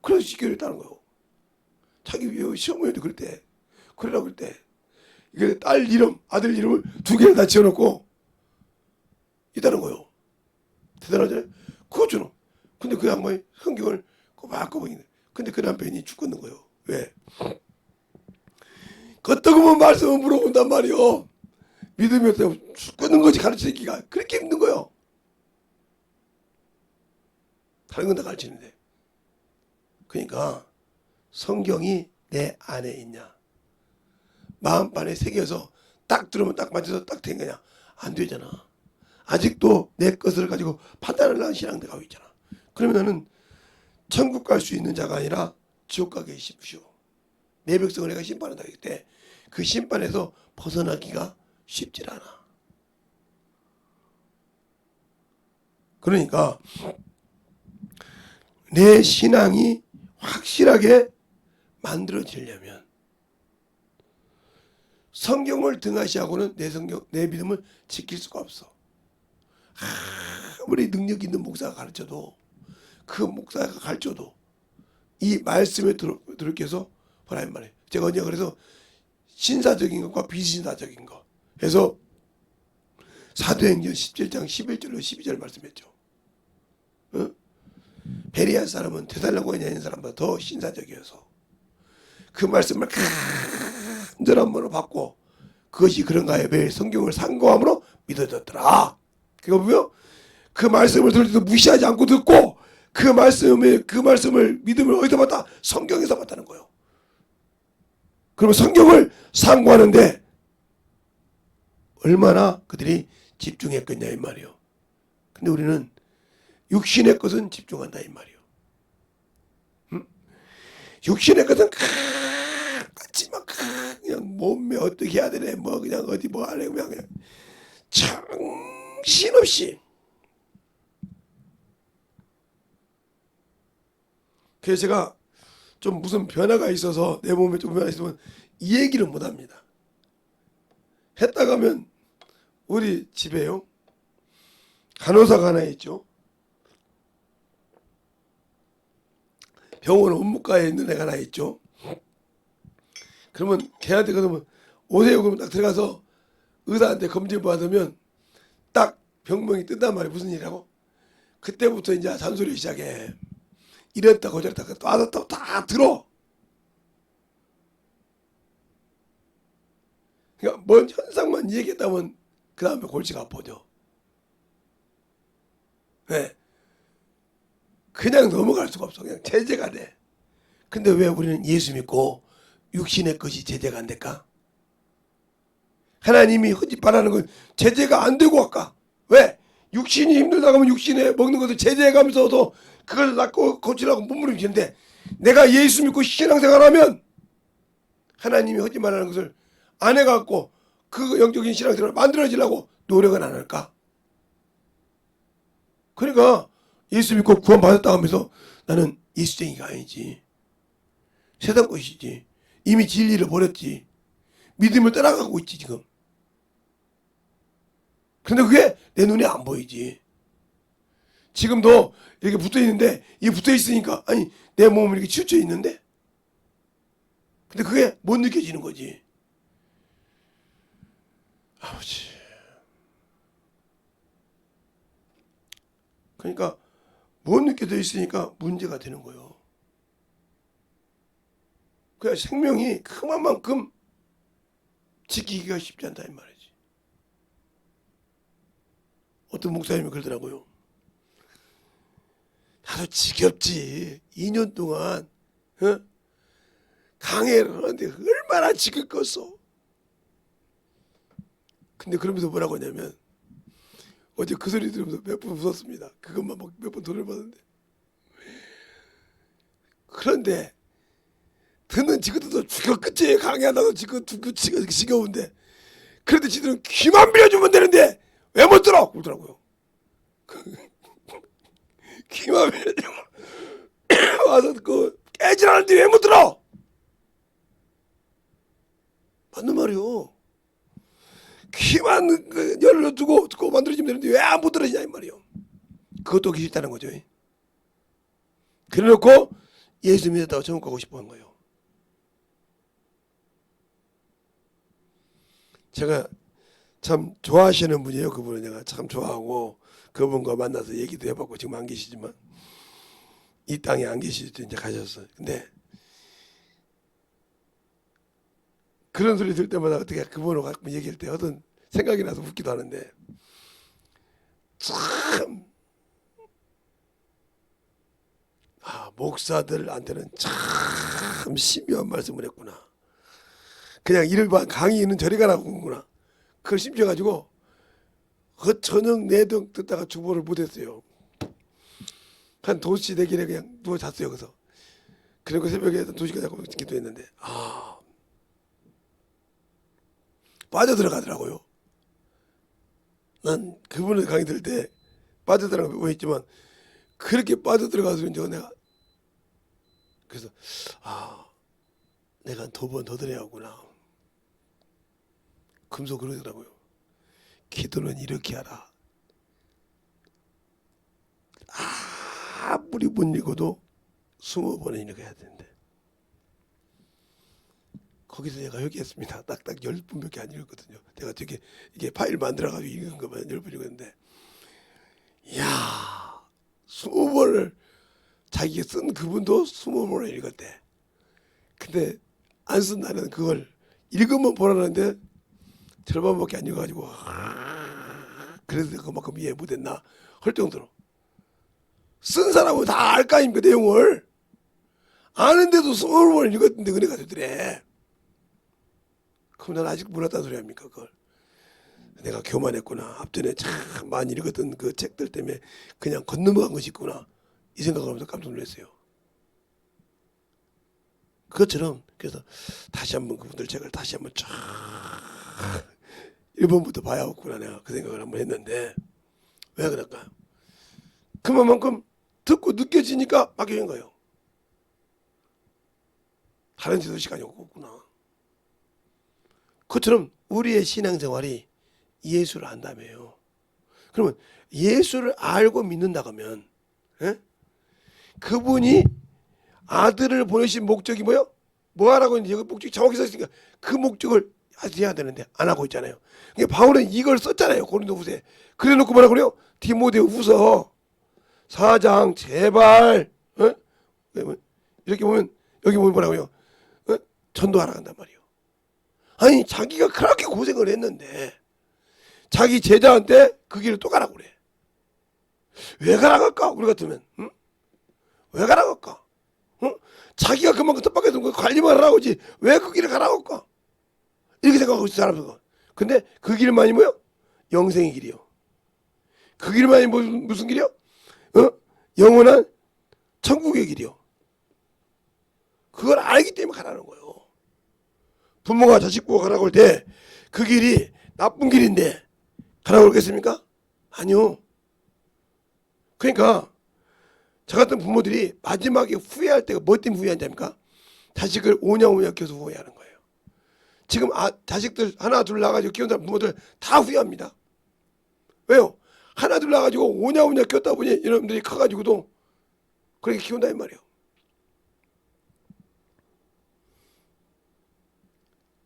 그래서 시켜냈다는 거예요. 자기 시어머니도 그랬대. 그러라고 그랬대. 이게 딸 이름, 아들 이름을 두 개를 다 지어놓고 있다는 거예요. 대단하잖아요. 그거처럼. 근데 그 양반이 성경을 꼬박꼬박 읽네. 근데 그 남편이 죽겠는 거예요. 왜? 겉떠구먼 말씀을 물어본단 말이요. 믿음이 없다고 죽겠는 거지. 가르치기가 그렇게 힘든 거예요. 다른 건 다 가르치는데. 그러니까 성경이 내 안에 있냐, 마음판에 새겨서 딱 들으면 딱 맞아서 딱 된 거냐? 안 되잖아. 아직도 내 것을 가지고 판단을 하는 신앙들 가고 있잖아. 그러면 나는 천국 갈 수 있는 자가 아니라 지옥 가게 십시오. 내 백성을 내가 심판한다 할 때 그 심판에서 벗어나기가 쉽질 않아. 그러니까 내 신앙이 확실하게 만들어지려면 성경을 등하시하고는 내 믿음을 지킬 수가 없어. 아무리 능력 있는 목사가 가르쳐도, 그 목사가 가르쳐도 이 말씀에 들어께서 보라는 말이에요. 제가 언제 그래서 신사적인 것과 비신사적인 것 해서 사도행전 17장 11절로 12절 말씀했죠. 베리아 사람은 데살로니가에 있는 사람보다 더 신사적이어서 그 말씀을 간절함으로 받고 그것이 그런가에 매일 성경을 상고함으로 믿어졌더라. 그거 보면 그 말씀을 들을 때도 무시하지 않고 듣고 그 말씀을 믿음을 어디서 받다? 성경에서 받다는 거예요. 그러면 성경을 상고하는데 얼마나 그들이 집중했겠냐 이 말이에요. 근데 우리는 육신의 것은 집중한다 이 말이에요. 육신의 것은 같이 막 그냥 몸매 어떻게 해야 되네, 뭐 그냥 어디 뭐 하래, 그냥 정신없이. 그래서 제가 좀 무슨 변화가 있어서 내 몸에 좀 변화가 있으면 이 얘기를 못합니다. 했다가 하면 우리 집에요 간호사가 하나 있죠. 병원 업무과에 있는 애가 하나 있죠. 그러면 걔한테 그러면 오세요 그러면 딱 들어가서 의사한테 검진 받으면 딱 병명이 뜬단 말이에요. 무슨 일이라고? 그때부터 이제 잔소리 시작해. 이랬다고 저랬다고 와서 또 다 들어. 그러니까 뭔 현상만 얘기했다면 그 다음에 골치가 아파져. 왜? 그냥 넘어갈 수가 없어. 그냥 제재가 돼. 근데 왜 우리는 예수 믿고 육신의 것이 제재가 안 될까? 하나님이 헛짓바라는 건 제재가 안 되고 할까? 왜? 육신이 힘들다고 하면 육신에 먹는 것을 제재해 가면서도 그걸 낫고 고치라고 몸부림치는데 내가 예수 믿고 신앙생활하면 하나님이 헛짓말하는 것을 안 해갖고 그 영적인 신앙생활을 만들어지려고 노력은 안 할까? 그러니까 예수 믿고 구원받았다 하면서 나는 예수쟁이가 아니지. 세상 것이지. 이미 진리를 버렸지. 믿음을 따라가고 있지 지금. 근데 그게 내 눈에 안 보이지. 지금도 이렇게 붙어 있는데 이게 붙어 있으니까 아니 내 몸은 이렇게 치우쳐 있는데 근데 그게 못 느껴지는 거지. 아버지. 그러니까 못 느껴져 있으니까 문제가 되는 거예요. 그냥 생명이 그만큼 지키기가 쉽지 않다 이 말이지. 어떤 목사님이 그러더라고요. 나도 지겹지. 2년 동안 강해를 하는데 얼마나 지겹겠어. 근데 그러면서 뭐라고 하냐면 어제 그 소리 들으면서 몇 번 웃었습니다. 그것만 몇 번 돈을 받는데. 그런데 듣는 지그들도 죽겠지. 강해하다고 지겨운데. 그런데 지들은 귀만 빌려주면 되는데 왜 못 들어? 그러더라고요. 귀만 빌려주면 와서 그 깨지라는데 왜 못 들어? 맞는 말이요. 귀만 열로 두고 듣고 만들어지면 되는데 왜 안 못 들어지냐 이 말이요. 그것도 오기 싫다는 거죠. 그래놓고 예수 믿었다고 천국 가고 싶어 한 거예요. 제가 참 좋아하시는 분이에요. 그분은 내가 참 좋아하고 그분과 만나서 얘기도 해봤고 지금 안 계시지만 이 땅에 안 계실 때 이제 가셨어요. 근데 그런 소리 들 때마다 어떻게 그분을 갖고 얘기할 때 어떤 생각이 나서 웃기도 하는데 참 목사들한테는 참 심오한 말씀을 했구나. 그냥 일반 강의는 저리 가라고 하는구나. 그걸 심겨가지고 그 저녁 내등 듣다가 주보를 못했어요. 한 2시 되기에 그냥 누워 잤어요. 그래서 그리고 새벽에 2시까지 하고 기도했는데 빠져들어가더라고요. 난 그분의 강의 들을 때 빠져들어가고 했지만 그렇게 빠져들어가서 이제 내가 그래서 내가 2번 더 드려야 하구나. 금속 그러더라고요. 기도는 이렇게 하라. 아무리 못 읽어도 20번은 이렇게 해야 되는데 거기서 내가 회개했습니다. 딱딱 10분밖에 안 읽었거든요. 내가 되게 이게 파일 만들어가지고 읽은 것만 10분 읽었는데 이야 20번을 자기가 쓴 그분도 20번을 읽었대. 근데 안 쓴 나는 그걸 읽으면 보라는데 절반밖에 안 읽어가지고 그래서 그만큼 이해 못했나 할 정도로 쓴 사람은 다 알 거 아닙니까 내용을. 아는데도 20번을 읽었는데 그래가 되더래. 그럼 난 아직 몰랐다는 소리 아닙니까 그걸. 내가 교만했구나. 앞전에 참 많이 읽었던 그 책들 때문에 그냥 건너간 것이 있구나 이 생각을 하면서 깜짝 놀랐어요. 그것처럼 그래서 다시 한번 그분들 책을 다시 한번 쫙 1번부터 봐야겠구나 내가 그 생각을 한번 했는데 왜 그럴까요? 그만큼 듣고 느껴지니까 맡겨진 거예요. 다른 데도 시간이 없구나. 그것처럼 우리의 신앙생활이 예수를 안다며요. 그러면 예수를 알고 믿는다고 하면 그분이 아들을 보내신 목적이 뭐요? 뭐 하라고 했는지 여기 목적이 정확히 써있으니까 그 목적을 해야 되는데 안 하고 있잖아요. 그러니까 바울은 이걸 썼잖아요. 고린도후서에. 그래놓고 뭐라고 그래요? 디모데후서 4장 제발 이렇게 보면 여기 보면 뭐라고요? 전도하라 한단 말이에요. 아니 자기가 그렇게 고생을 했는데 자기 제자한테 그 길을 또 가라고 그래. 왜 가라고 할까? 우리 같으면 왜 가라고 할까? 자기가 그만큼 뜻밖에서 관리만 하라고 하지 왜 그 길을 가라고 할까? 이렇게 생각하고 있어 사람들은. 근데 그 길만이 뭐요? 영생의 길이요. 그 길만이 무슨 길이요? 영원한 천국의 길이요. 그걸 알기 때문에 가라는 거예요. 부모가 자식 보고 가라고 할 때 그 길이 나쁜 길인데 가라고 그러겠습니까? 아니요. 그러니까 저 같은 부모들이 마지막에 후회할 때가 뭐 때문에 후회하는지 압니까? 자식을 오냐오냐 키워서 후회하는 거예요. 지금 자식들 하나 둘 낳아가지고 키운다는 부모들 다 후회합니다. 왜요? 하나 둘 낳아가지고 오냐오냐 키웠다 보니 여러분들이 커가지고도 그렇게 키운다 이 말이에요.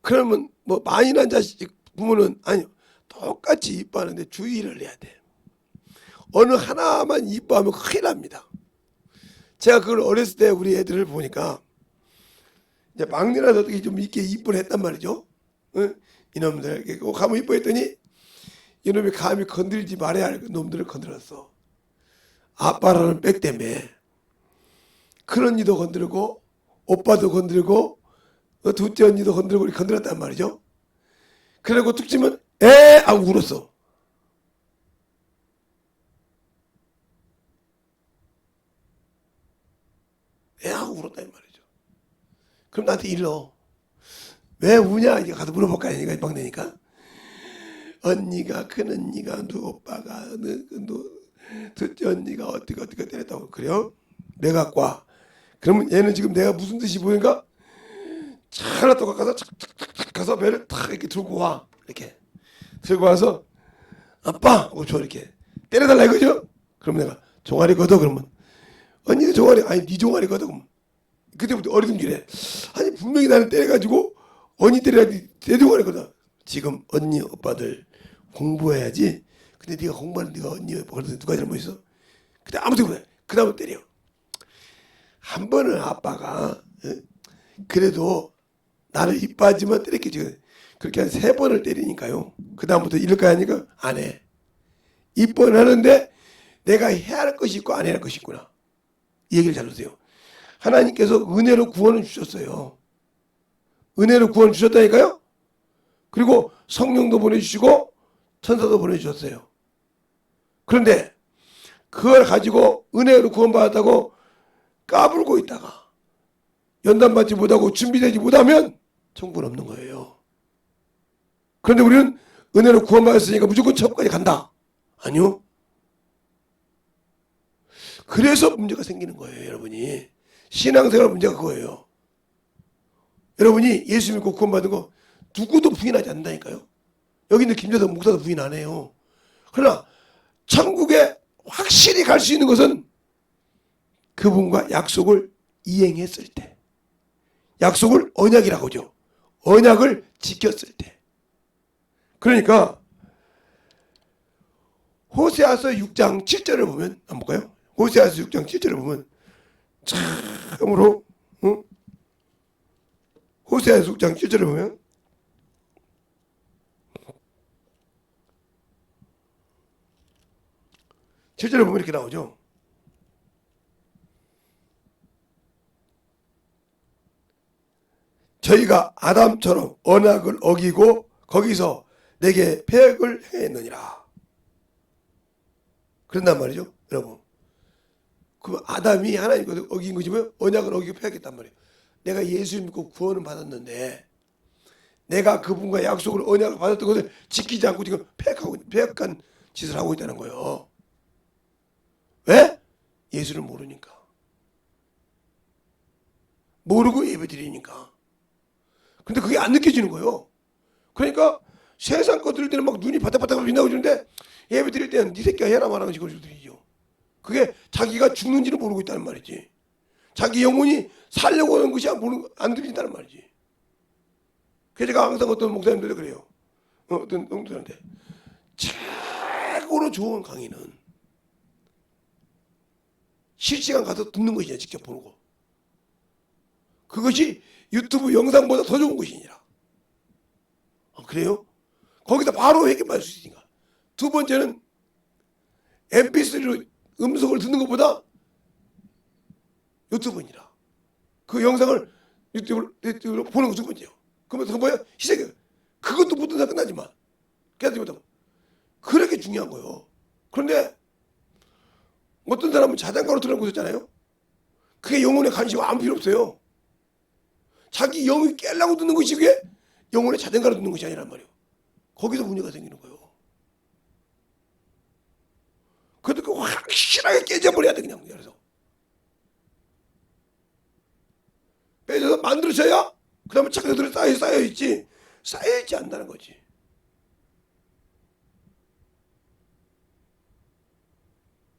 그러면 뭐 많이 난 자식 부모는 아니요. 똑같이 이뻐하는데 주의를 해야 돼. 어느 하나만 이뻐하면 큰일 납니다. 제가 그걸 어렸을 때 우리 애들을 보니까 이제 막내라도 어떻게 좀 이렇게 이쁘게 했단 말이죠. 이놈들 가면 이뻐했더니 이놈이 감히 건드리지 말아야 할 놈들을 건드렸어. 아빠라는 백 때문에 큰 언니도 건드리고 오빠도 건드리고 둘째 언니도 건드리고 건드렸단 말이죠. 그리고 툭 치면 에 하고 울었어. 에 하고 울었단 말이죠. 그럼 나한테 일러. 왜 우냐? 이제 가서 물어볼까? 니가 막내니까. 언니가 큰 언니가 오빠가 둘째 언니가 어떻게 때렸다고. 그래요? 내가 과. 그러면 얘는 지금 내가 무슨 뜻이 보니까 차라 또 가서 착착착 가서 배를 탁 이렇게 들고 와. 이렇게 들고 와서 아빠 하고 저 이렇게 때려달라 이거죠. 그럼 내가 종아리 걷어. 그러면 언니가 종아리 아니 네 종아리 걷어. 그럼 그때부터 어리둥절해. 아니 분명히 나는 때려가지고 언니 때려야지 내 종아리 걷어. 지금 언니 오빠들 공부해야지. 근데 네가 공부하는 네가 언니 오빠 그래서 누가 잘못했어? 그때 아무튼 그래. 그 다음에 때려. 한 번은 아빠가 그래도 나를 이뻐하지만 때렸겠지. 그렇게 한 3번을 때리니까요. 그 다음부터 이럴까 하니까 안 해. 이뻐는 하는데 내가 해야 할 것이 있고 안 해야 할 것이 있구나. 이 얘기를 잘 들으세요. 하나님께서 은혜로 구원을 주셨어요. 은혜로 구원을 주셨다니까요. 그리고 성령도 보내주시고 천사도 보내주셨어요. 그런데 그걸 가지고 은혜로 구원받았다고 까불고 있다가 연단받지 못하고 준비되지 못하면 천국은 없는 거예요. 그런데 우리는 은혜로 구원받았으니까 무조건 천국까지 간다. 아니요. 그래서 문제가 생기는 거예요. 여러분이 신앙생활 문제가 그거예요. 여러분이 예수 믿고 구원받은 거 누구도 부인하지 않는다니까요. 여기 있는 김재덕 목사도 부인 안 해요. 그러나 천국에 확실히 갈 수 있는 것은 그분과 약속을 이행했을 때, 약속을 언약이라고 하죠. 언약을 지켰을 때. 그러니까 호세아서 6장 7절을 보면 한번 볼까요? 호세아서 6장 7절을 보면 참으로 호세아서 6장 7절을 보면 7절을 보면 이렇게 나오죠. 저희가 아담처럼 언약을 어기고 거기서 내게 패역을 행했느니라. 그런단 말이죠. 여러분. 그 아담이 하나님과 어긴 거지 뭐 언약을 어기고 패역했단 말이에요. 내가 예수 믿고 구원을 받았는데 내가 그분과 약속을 언약을 받았던 것을 지키지 않고 지금 패역한 짓을 하고 있다는 거예요. 왜? 예수를 모르니까. 모르고 예배 드리니까. 근데 그게 안 느껴지는 거예요. 그러니까 세상 거 드릴 때는 막 눈이 바닥바닥 빛나고 주는데 예배 드릴 때는 네 새끼가 해라 말하는 식으로 드리죠. 그게 자기가 죽는지는 모르고 있다는 말이지. 자기 영혼이 살려고 하는 것이 안 들린다는 말이지. 그래서 제가 항상 어떤 목사님들도 그래요. 어떤 목사님한테 최고로 좋은 강의는 실시간 가서 듣는 것이냐, 직접 보는 거. 그것이 유튜브 영상보다 더 좋은 것이니라. 그래요? 거기다 바로 해결할 수 있으니까. 두 번째는 mp3로 음성을 듣는 것보다 유튜브니라. 그 영상을 유튜브로 보는 거 두 번째요. 그러면 뭐야? 희생해. 그것도 못 듣다 끝나지만 깨닫지 못하고. 그렇게 중요한 거예요. 그런데 어떤 사람은 자장가로 들어놓고 있잖아요. 그게 영혼에 관심 아무 필요 없어요. 자기 영이 깨려고 듣는 것이 그게 영혼의 자장가로 듣는 것이 아니란 말이에요. 거기서 문제가 생기는 거예요. 그래도 그 확실하게 깨져버려야 돼 그냥. 그래서 빼져서 만들어져야 그 다음에 착각들이 쌓여있지 쌓여있지 않는다는 거지.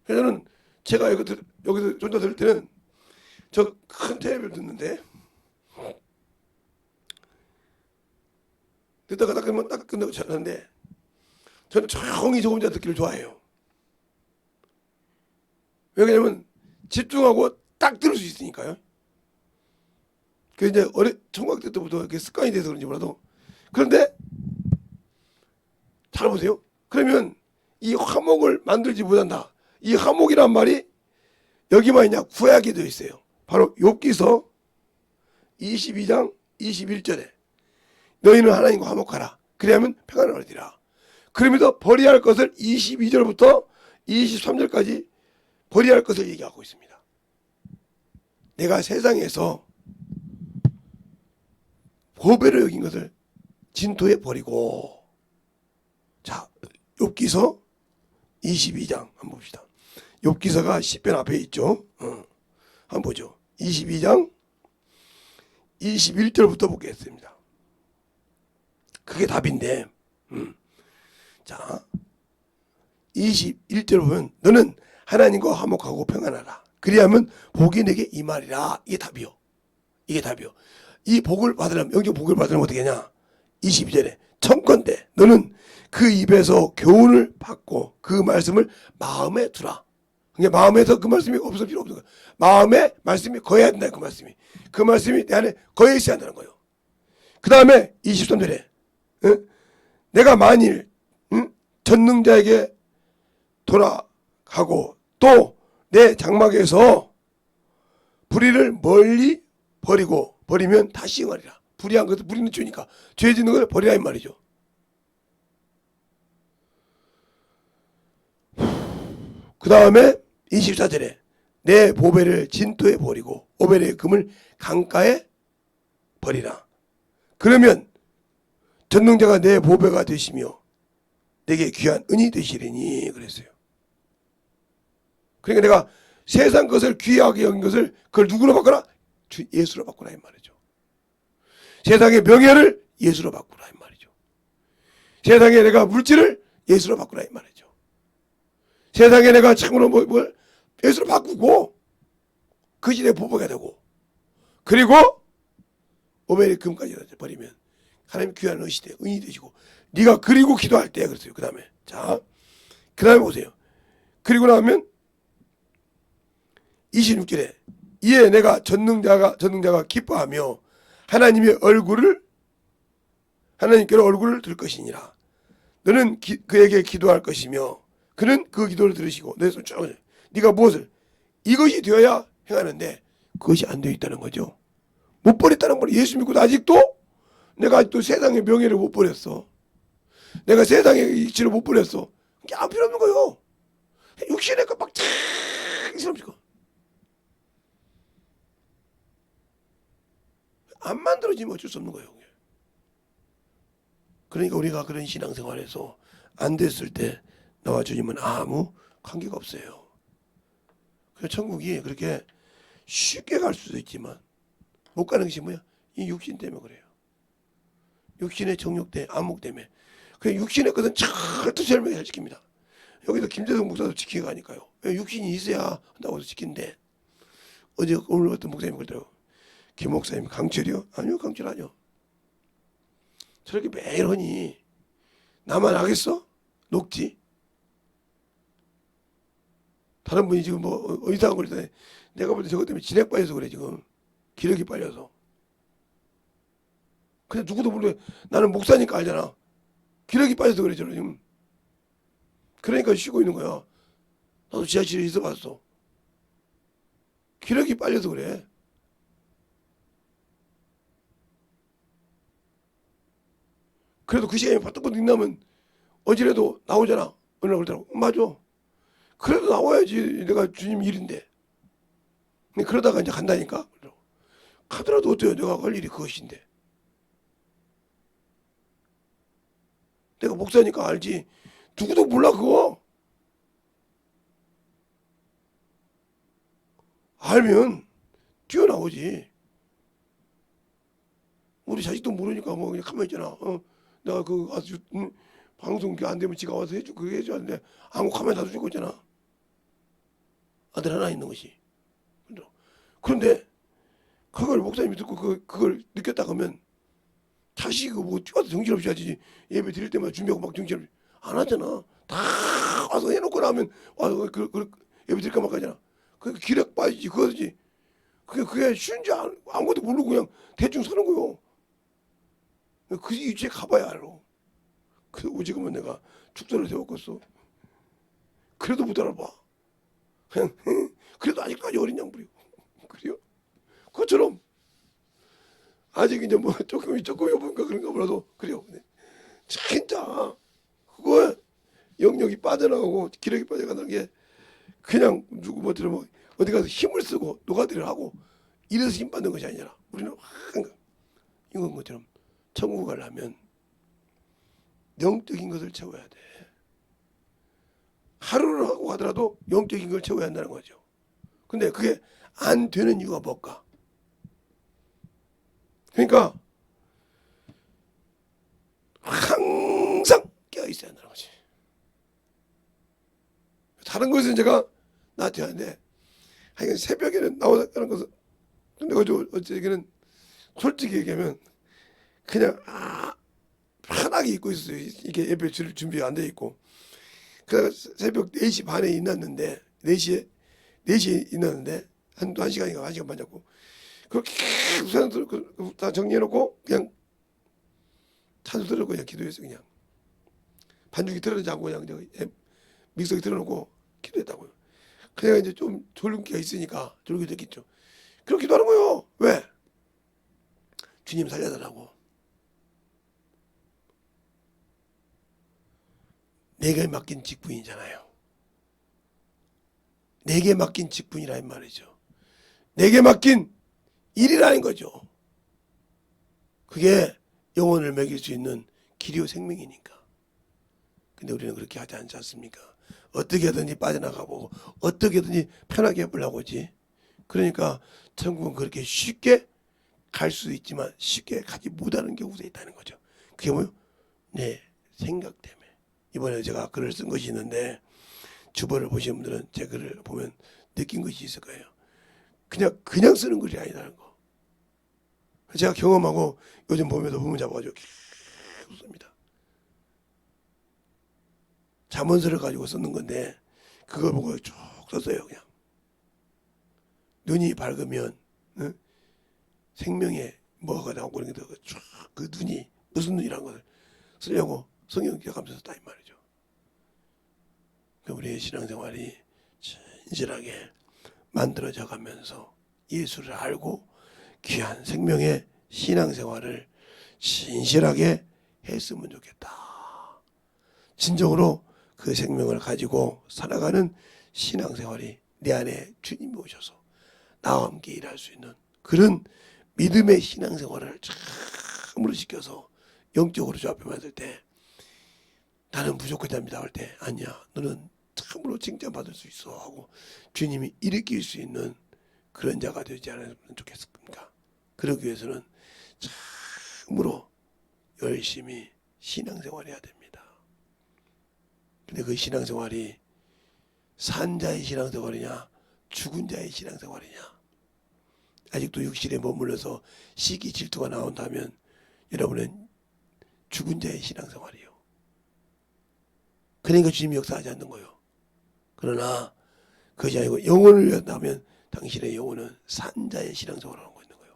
그래서 저는 제가 여기서 존재 들을 때는 저 큰 텔레비를 듣는데 듣다가 딱 끝나고 자는데 저는 조용히 저 혼자 듣기를 좋아해요. 왜냐면 집중하고 딱 들을 수 있으니까요. 그 이제 총각 때부터 이렇게 습관이 돼서 그런지 몰라도. 그런데 잘 보세요. 그러면 이 화목을 만들지 못한다. 이 화목이란 말이 여기만 있냐? 구약에 되어 있어요. 바로 욥기서 22장 21절에 너희는 하나님과 화목하라. 그래야면 평안을 얻으리라. 그러면서 버려야 할 것을 22절부터 23절까지 버려야 할 것을 얘기하고 있습니다. 내가 세상에서 보배로 여긴 것을 진토에 버리고. 자, 욥기서 22장 한번 봅시다. 욥기서가 시편 앞에 있죠. 한번 보죠. 22장 21절부터 보겠습니다. 그게 답인데, 자, 21절 보면 너는 하나님과 화목하고 평안하라. 그리하면 복이 내게 임하리라. 이게 답이요. 이게 답이요. 이 복을 받으려면, 영적 복을 받으려면 어떻게 하냐? 22절에 청컨대 너는 그 입에서 교훈을 받고 그 말씀을 마음에 두라. 그러니까 마음에서 그 말씀이 없을 필요 없는 거야. 마음에 말씀이 거해야 된다. 그 말씀이 내 안에 거해 있어야 한다는 거예요. 그 다음에 23절에 내가 만일 전능자에게 돌아가고 또 내 장막에서 불의를 멀리 버리면 다시 응하리라. 불의한 것을 불의는 죄니까 죄 짓는 걸 버리라 이 말이죠. 그 다음에 24절에 내 보배를 진토에 버리고 오벨의 금을 강가에 버리라. 그러면 전능자가 내 보배가 되시며 내게 귀한 은이 되시리니 그랬어요. 그러니까 내가 세상 것을 귀하게 여긴 것을 그걸 누구로 바꾸라? 예수로 바꾸라 이 말이죠. 세상의 명예를 예수로 바꾸라 이 말이죠. 세상에 내가 물질을 예수로 바꾸라 이 말이죠. 세상에 내가 참으로 뭘 예수로 바꾸고 그것이 내 보배가 되고 그리고 오벨의 금까지 버리면 하나님 귀한 은이 되시고 네가 그리고 기도할 때 그랬어요. 그 다음에 자, 그 다음에 보세요. 그리고 나면 26절에 이에 내가 전능자가 기뻐하며 하나님께로 얼굴을 들 것이니라. 너는 그에게 기도할 것이며 그는 그 기도를 들으시고 내 손 쭉 네가 무엇을 이것이 되어야 행하는데 그것이 안 되어 있다는 거죠. 못 버렸다는 거예요. 예수 믿고도 내가 아직도 세상의 명예를 못 버렸어. 내가 세상의 이치를 못 버렸어. 그게 아무 필요 없는 거예요. 육신의 것 막 이상합니까? 안 만들어지면 어쩔 수 없는 거예요. 그러니까 우리가 그런 신앙생활에서 안 됐을 때 나와 주님은 아무 관계가 없어요. 그래서 천국이 그렇게 쉽게 갈 수도 있지만 못 가는 것이 뭐야? 이 육신 때문에 그래요. 육신의 정욕 때문에, 안목 때문에. 그 육신의 것은 철두철 명히 잘 지킵니다. 여기도 김재성 목사도 지키게 가니까요. 육신이 있어야 한다고 해서 지킨데, 어제 오늘 어떤 목사님이 그러더라고요. 김 목사님 강철이요? 아니요, 강철 아니요. 저렇게 매일 하니 나만 하겠어? 녹지? 다른 분이 지금 뭐 의사한 걸 때 내가 볼 때 저것 때문에 진액 빠져서 그래 지금. 기력이 빨려서. 근데 누구도 모르게 나는 목사니까 알잖아. 기력이 빠져서 그래 저는 지금. 그러니까 쉬고 있는 거야. 나도 지하실에 있어 봤어. 기력이 빨려서 그래. 그래도 그 시간에 바짝바짝 나면 어지래도 나오잖아. 어느 날 그러더라고. 맞아. 그래도 나와야지. 내가 주님 일인데. 근데 그러다가 이제 간다니까. 가더라도 어때요? 내가 할 일이 그것인데. 내가 목사니까 알지. 누구도 몰라 그거. 알면 뛰어나오지. 우리 자식도 모르니까 뭐 그냥 가만히 있잖아. 내가 그 아주 방송 안 되면 지가 와서 해주 그게 해줘야 하는데 아무 가만히 놔두고 있잖아. 아들 하나 있는 것이. 그런데 그걸 목사님이 듣고 그걸 느꼈다 그러면 자식이 뭐 뛰어서 정신없이 하지. 예배 드릴 때마다 준비하고 막 정신없이 안 하잖아. 다 와서 해놓고 나면 와서 예배 드릴까 말까 하잖아. 그 기력 빠지지 그거지. 그게 쉬운지 아무것도 모르고 그냥 대충 사는 거요. 그 위치에 가봐야 알아. 그리고 지금은 내가 축소를 세웠겠어. 그래도 못 알아봐. 그냥 그래도 아직까지 어린 양반이고. 그래요? 그것처럼 아직 이제 뭐 조금 여보니까 그런가 보라도 그래요. 진짜 그거 영역이 빠져나가고 기력이 빠져가는 게 그냥 누구 뭐처럼 어디 가서 힘을 쓰고 노가다를 하고 이래서 힘 받는 것이 아니라 우리는 항상 이건 것처럼 천국 가려면 영적인 것을 채워야 돼. 하루를 하고 가더라도 영적인 걸 채워야 한다는 거죠. 근데 그게 안 되는 이유가 뭘까? 그러니까 항상 깨어 있어야 한다는 거지. 다른 것은 제가 나한테 하는데 하여간 새벽에는 나오는 것은 근데 어제는 솔직히 얘기하면 그냥 편하게 있고 있어요. 이게 예배 준비가 안 돼 있고. 그래서 새벽 4시 반에 일어났는데 4시에 일어났는데 한 시간인가 1시간 반 잡고 그렇게 다 정리해놓고 그냥 찬수 들어놓고 그냥 기도했어. 그냥 반죽이 들어가지 않고 그냥 믹서기 들어놓고 기도했다고요. 그냥 이제 좀 졸음기가 있으니까 졸게 됐겠죠. 그렇게 기도하는 거요. 왜? 주님 살려달라고. 내게 맡긴 직분이잖아요. 내게 맡긴 직분이라는 말이죠. 내게 맡긴 일이라는 거죠. 그게 영혼을 먹일 수 있는 길이요 생명이니까. 근데 우리는 그렇게 하지 않지 않습니까? 어떻게든지 빠져나가고 어떻게든지 편하게 해보려고 하지. 그러니까 천국은 그렇게 쉽게 갈 수 있지만 쉽게 가지 못하는 경우도 있다는 거죠. 그게 뭐요? 내 생각 때문에. 이번에 제가 글을 쓴 것이 있는데 주보를 보시는 분들은 제 글을 보면 느낀 것이 있을 거예요. 그냥 쓰는 글이 아니라는 거. 제가 경험하고 요즘 보면서 부문 잡아가지고 계속 씁니다. 잠언서를 가지고 썼는 건데 그걸 보고 쭉 썼어요. 그냥 눈이 밝으면 생명에 뭐가 나오고 그런 게 쫙 그 눈이 무슨 눈이라는 걸 쓰려고 성경 기억하면서 썼다 이 말이죠. 우리의 신앙생활이 진실하게 만들어져 가면서 예수를 알고 귀한 생명의 신앙생활을 진실하게 했으면 좋겠다. 진정으로 그 생명을 가지고 살아가는 신앙생활이 내 안에 주님이 오셔서 나와 함께 일할 수 있는 그런 믿음의 신앙생활을 참으로 시켜서 영적으로 저 앞에 만들 때 나는 부족하답니다 할 때 아니야 너는 참으로 칭찬받을 수 있어 하고 주님이 일으킬 수 있는 그런 자가 되지 않으면 좋겠습니까? 그러기 위해서는 참으로 열심히 신앙생활 해야 됩니다. 근데 그 신앙생활이 산 자의 신앙생활이냐 죽은 자의 신앙생활이냐, 아직도 육신에 머물러서 시기 질투가 나온다면 여러분은 죽은 자의 신앙생활이요. 그러니까 주님이 역사하지 않는 거예요. 그러나 그것이 아니고 영혼을 위한다면 당신의 영혼은 산 자의 신앙생활을 하고 있는 거예요.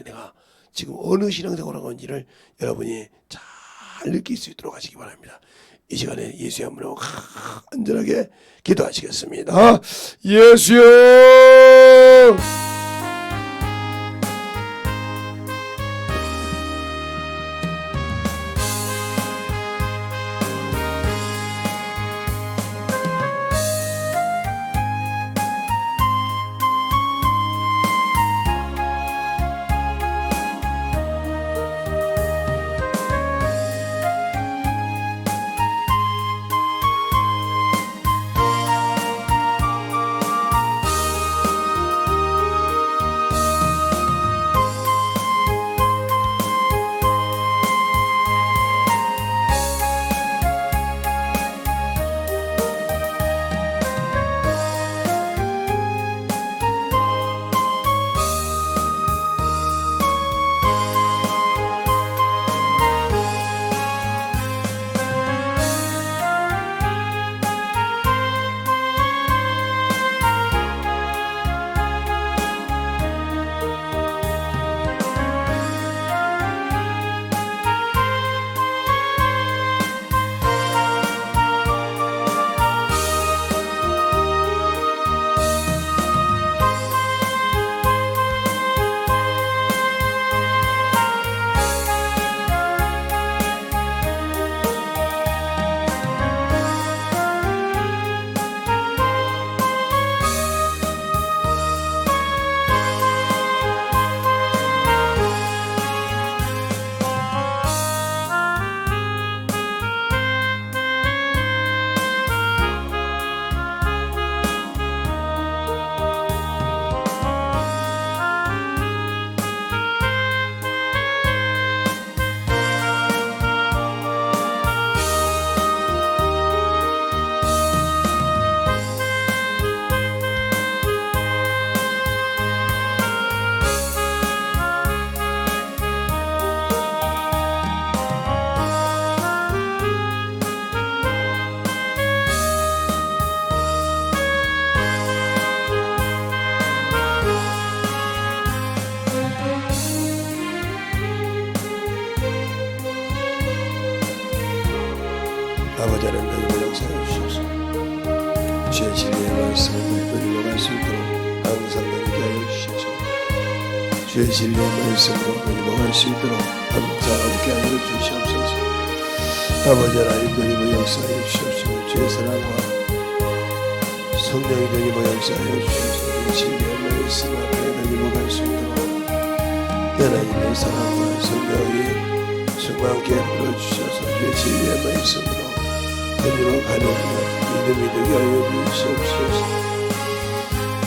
내가 지금 어느 신앙생활을 하고 있는지를 여러분이 잘 느낄 수 있도록 하시기 바랍니다. 이 시간에 예수의 한번으로 간절하게 기도하시겠습니다. 예수여, 아버지 하나님 역사해 주셔서 주의 진리의 말씀을 누리고 갈 수 있도록 항상 누리게 하여 주셔서 주의 진리의 말씀으로 누리고 갈 수 있도록 항상 함께 하여 주시옵소서. 아버지 하나님 누리고 역사해 주시옵소서. 주의 사랑과 성령이 누리고 역사해 주셔서 주의 진리의 말씀 앞에 누리고 갈 수 있도록 하나님의 사랑과 성령이 충만케 불어주셔서 주의 진리의 말씀으로 드리러 가는 믿음이 되게 하여 주시옵소서.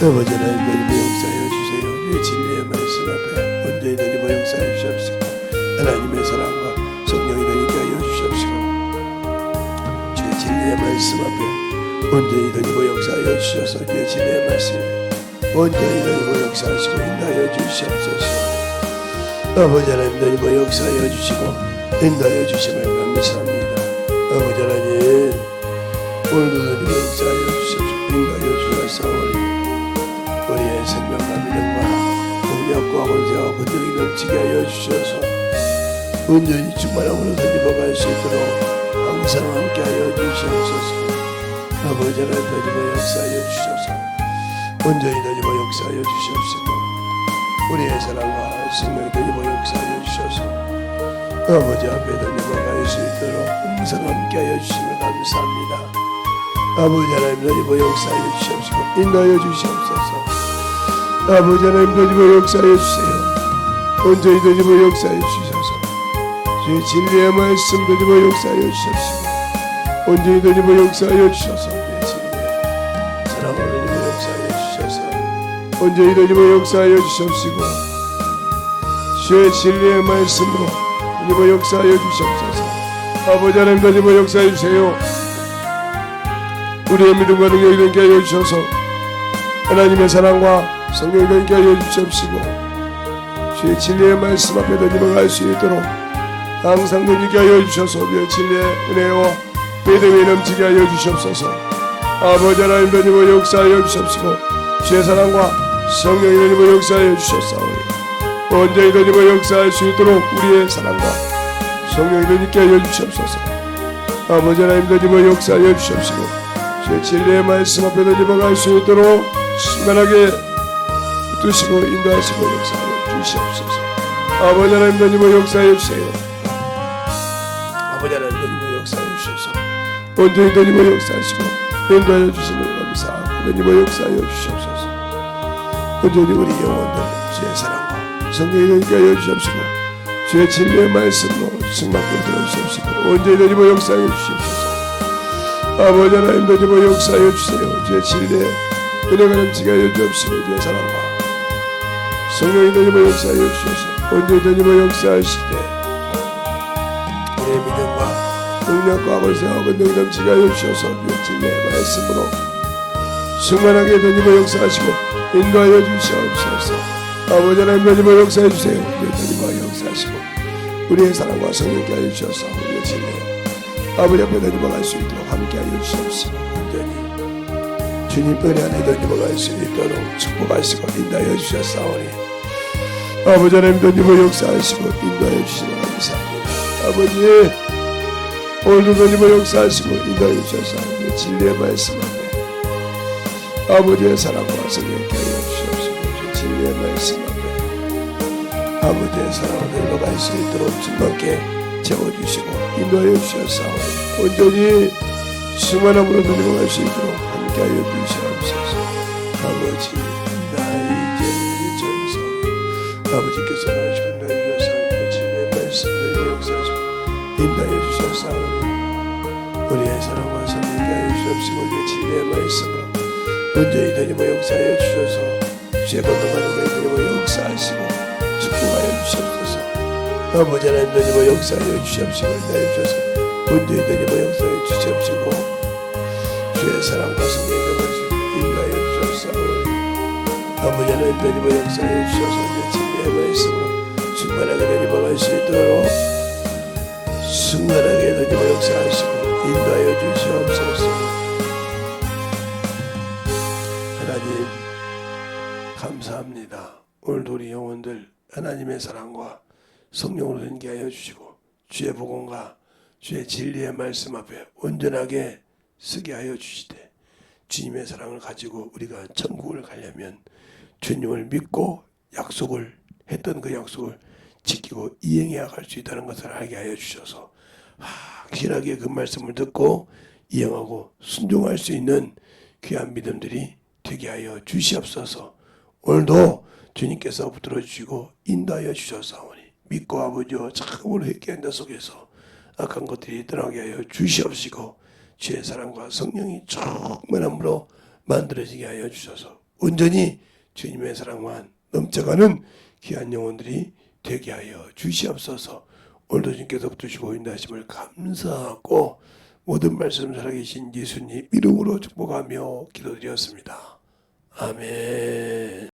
아버지 하나님 드리고 역사하여 주세요. 주의 진리의 말씀 앞에 온전히 드리고 역사하여 주시옵시고 하나님의 사랑과 성령이 되게 하여 주시옵시고 주의 진리의 말씀 앞에 온전히 드리고 역사하여 주셔서 주의 진리의 말씀 온전히 드리고 역사하시고 인도하여 주시옵소서. 아버지 하나님 드리고 역사하여 주시고 인도하여 주심을 감사합니다. 아버지 하나님 오늘도 드리고 역사하여 주시옵시고 인도하여 주셨사오니 우리의 생명과 믿음과 능력과 권세와 권능이 넘치게 하여 주셔서 온전히 충만함으로 드리고 수 있도록 항상 함께 하여 주시옵소서. 아버지 하나님 드리고 역사하여 주셔서 온전히 드리고 역사하여 주시옵시고 우리의 사랑과 생명이 드리고 역사하여 주셔서 아버지 앞에 드리고 갈 수 있도록 항상 함께 하여 주심을 감사합니다. 아버지 하나님 드리고 역사하여 주시옵시고 인도하여 주시옵소서. 아버지 하나님 드리고 역사하여 주세요. 온전히 드리고 역사하여 주셔서 주의 진리의 말씀 드리고 역사하여 주시옵시고 온전히 드리고 역사하여 주셔서 주의 진리의 사랑으로 드리고 역사하여 주셔서 온전히 드리고 역사하여 주시옵시고 주의 진리의 말씀으로 하나님의 역사하여 주시옵소서. 아버지 하나님의 역사해 주세요. 우리의 믿음과 능력이 되게 하여 주셔서 하나님의 사랑과 성령이 되게 하여 주시옵시고 주의 진리의 말씀 앞에 던지며 갈 수 있도록 항상 던지게 하여 주셔서 주의 진리의 은혜와 믿음이 넘치게 하여 주시옵소서. 아버지 하나님 던지며 역사하여 주시옵시고 주의 사랑과 성령이 던지며 역사하여 주셨사오니 온전히 던지며 역사할 수 있도록 우리의 사랑과 성령이 던지게 하여 주시옵소서. 아버지 하나님 던지며 역사하여 주시옵시고 주의 진리의 말씀 앞에 던지며 갈 수 있도록 순간하게 붙드시고 인도하시고 역사하여 주시옵소서. 아버지 하나님 던지며 역사하여 주세요. 아버지 하나님 던지며 역사하여 주셔서 온전히 던지며 역사하시고 인도하여 주심을 감사하고 던지며 역사하여 주시옵소서. 온전히 우리 영혼들 주의 사랑과 성령이 던지게 하여 주시옵시고 주의 진리의 말씀으로 승만고 들어주시옵시고 온전히 던지며 역사하여 주시옵소서. 아버지 하나님 던지며 역사하여 주세요. 주의 진리의 은혜가 넘치게 하여 주옵시고 주의 사랑과 성령이 던지며 역사하여 주셔서 온전히 던지며 역사하실 때 우리의 믿음과 능력과 권세와 권능이 넘치게 하여 주셔서 주의 진리의 말씀으로 충만하게 던지며 역사하시고 인도하여 주시옵소서. 아버지 하나님 던지며 역사해 주세요. 주의 던지며 역사하시고 우리의 사랑과 성령께 하여 주셔서 우리의 진리의 아버지 앞에 던지며 갈 수 있도록 함께 하여 주시옵시고 온전히 주님 은혜 안에 던지며 갈 수 있도록 축복하시고 인도하여 주셨사오니 아버지 하나님 던지며 역사하시고 인도하여 주시면 감사합니다. 아버지 오늘도 던지며 역사하시고 인도하여 주셨사오니 진리의 말씀 앞에 아버지의 사랑과 성령께 하여 주시옵시고 진리의 말씀 앞에 아버지의 사랑을 흘러갈 수 있도록 주님께 채워주시고 인도하여 주셨사오니 온전히 충만함으로 던지며 갈 수 있도록 함께하여 주시옵소서. 아버지 나의 죄를 정성 아버지께서 나의 나의 역사하여 진리의 말씀을 역사하시고 인도하여 주셨사오니 우리의 사랑과 성령께 하여 주시옵시고 우리의 진리의 말씀으로 온전히 던지며 역사하여 주셔서 주의 건강한 은혜에 던지며 역사하시고 축복하여 주시옵소서. 아버지 하나님 던지며 역사하여 주시옵시고 인도하여 주셔서 온전히 던지며 역사하여 주시옵시고 주의 사랑과 성령의 말씀 인도하여 주셨사오니 아버지 하나님 던지며 역사하여 주셔서 우리의 진리의 말씀으로 충만하게 던지며 갈 수 있도록 충만하게 던지며 역사하시고 인도하여 주시옵소서. 하나님 감사합니다. 오늘도 우리 영혼들 하나님의 사랑과 성령으로 연계 하여 주시고 주의 복음과 주의 진리의 말씀 앞에 온전하게 쓰게 하여 주시되 주님의 사랑을 가지고 우리가 천국을 가려면 주님을 믿고 약속을 했던 그 약속을 지키고 이행해야 갈 수 있다는 것을 알게 하여 주셔서 확실하게 그 말씀을 듣고 이행하고 순종할 수 있는 귀한 믿음들이 되게 하여 주시옵소서. 오늘도 주님께서 붙들어 주시고 인도하여 주셨사오니 믿고 아버지와 참으로 회개한 자 속에서 악한 것들이 떠나게 하여 주시옵시고 주의 사랑과 성령이 충만함으로 만들어지게 하여 주셔서 온전히 주님의 사랑만 넘쳐가는 귀한 영혼들이 되게 하여 주시옵소서. 오늘도 주님께서 붙드시고 인도하심을 감사하고 모든 말씀 살아계신 예수님 이름으로 축복하며 기도드렸습니다. 아멘.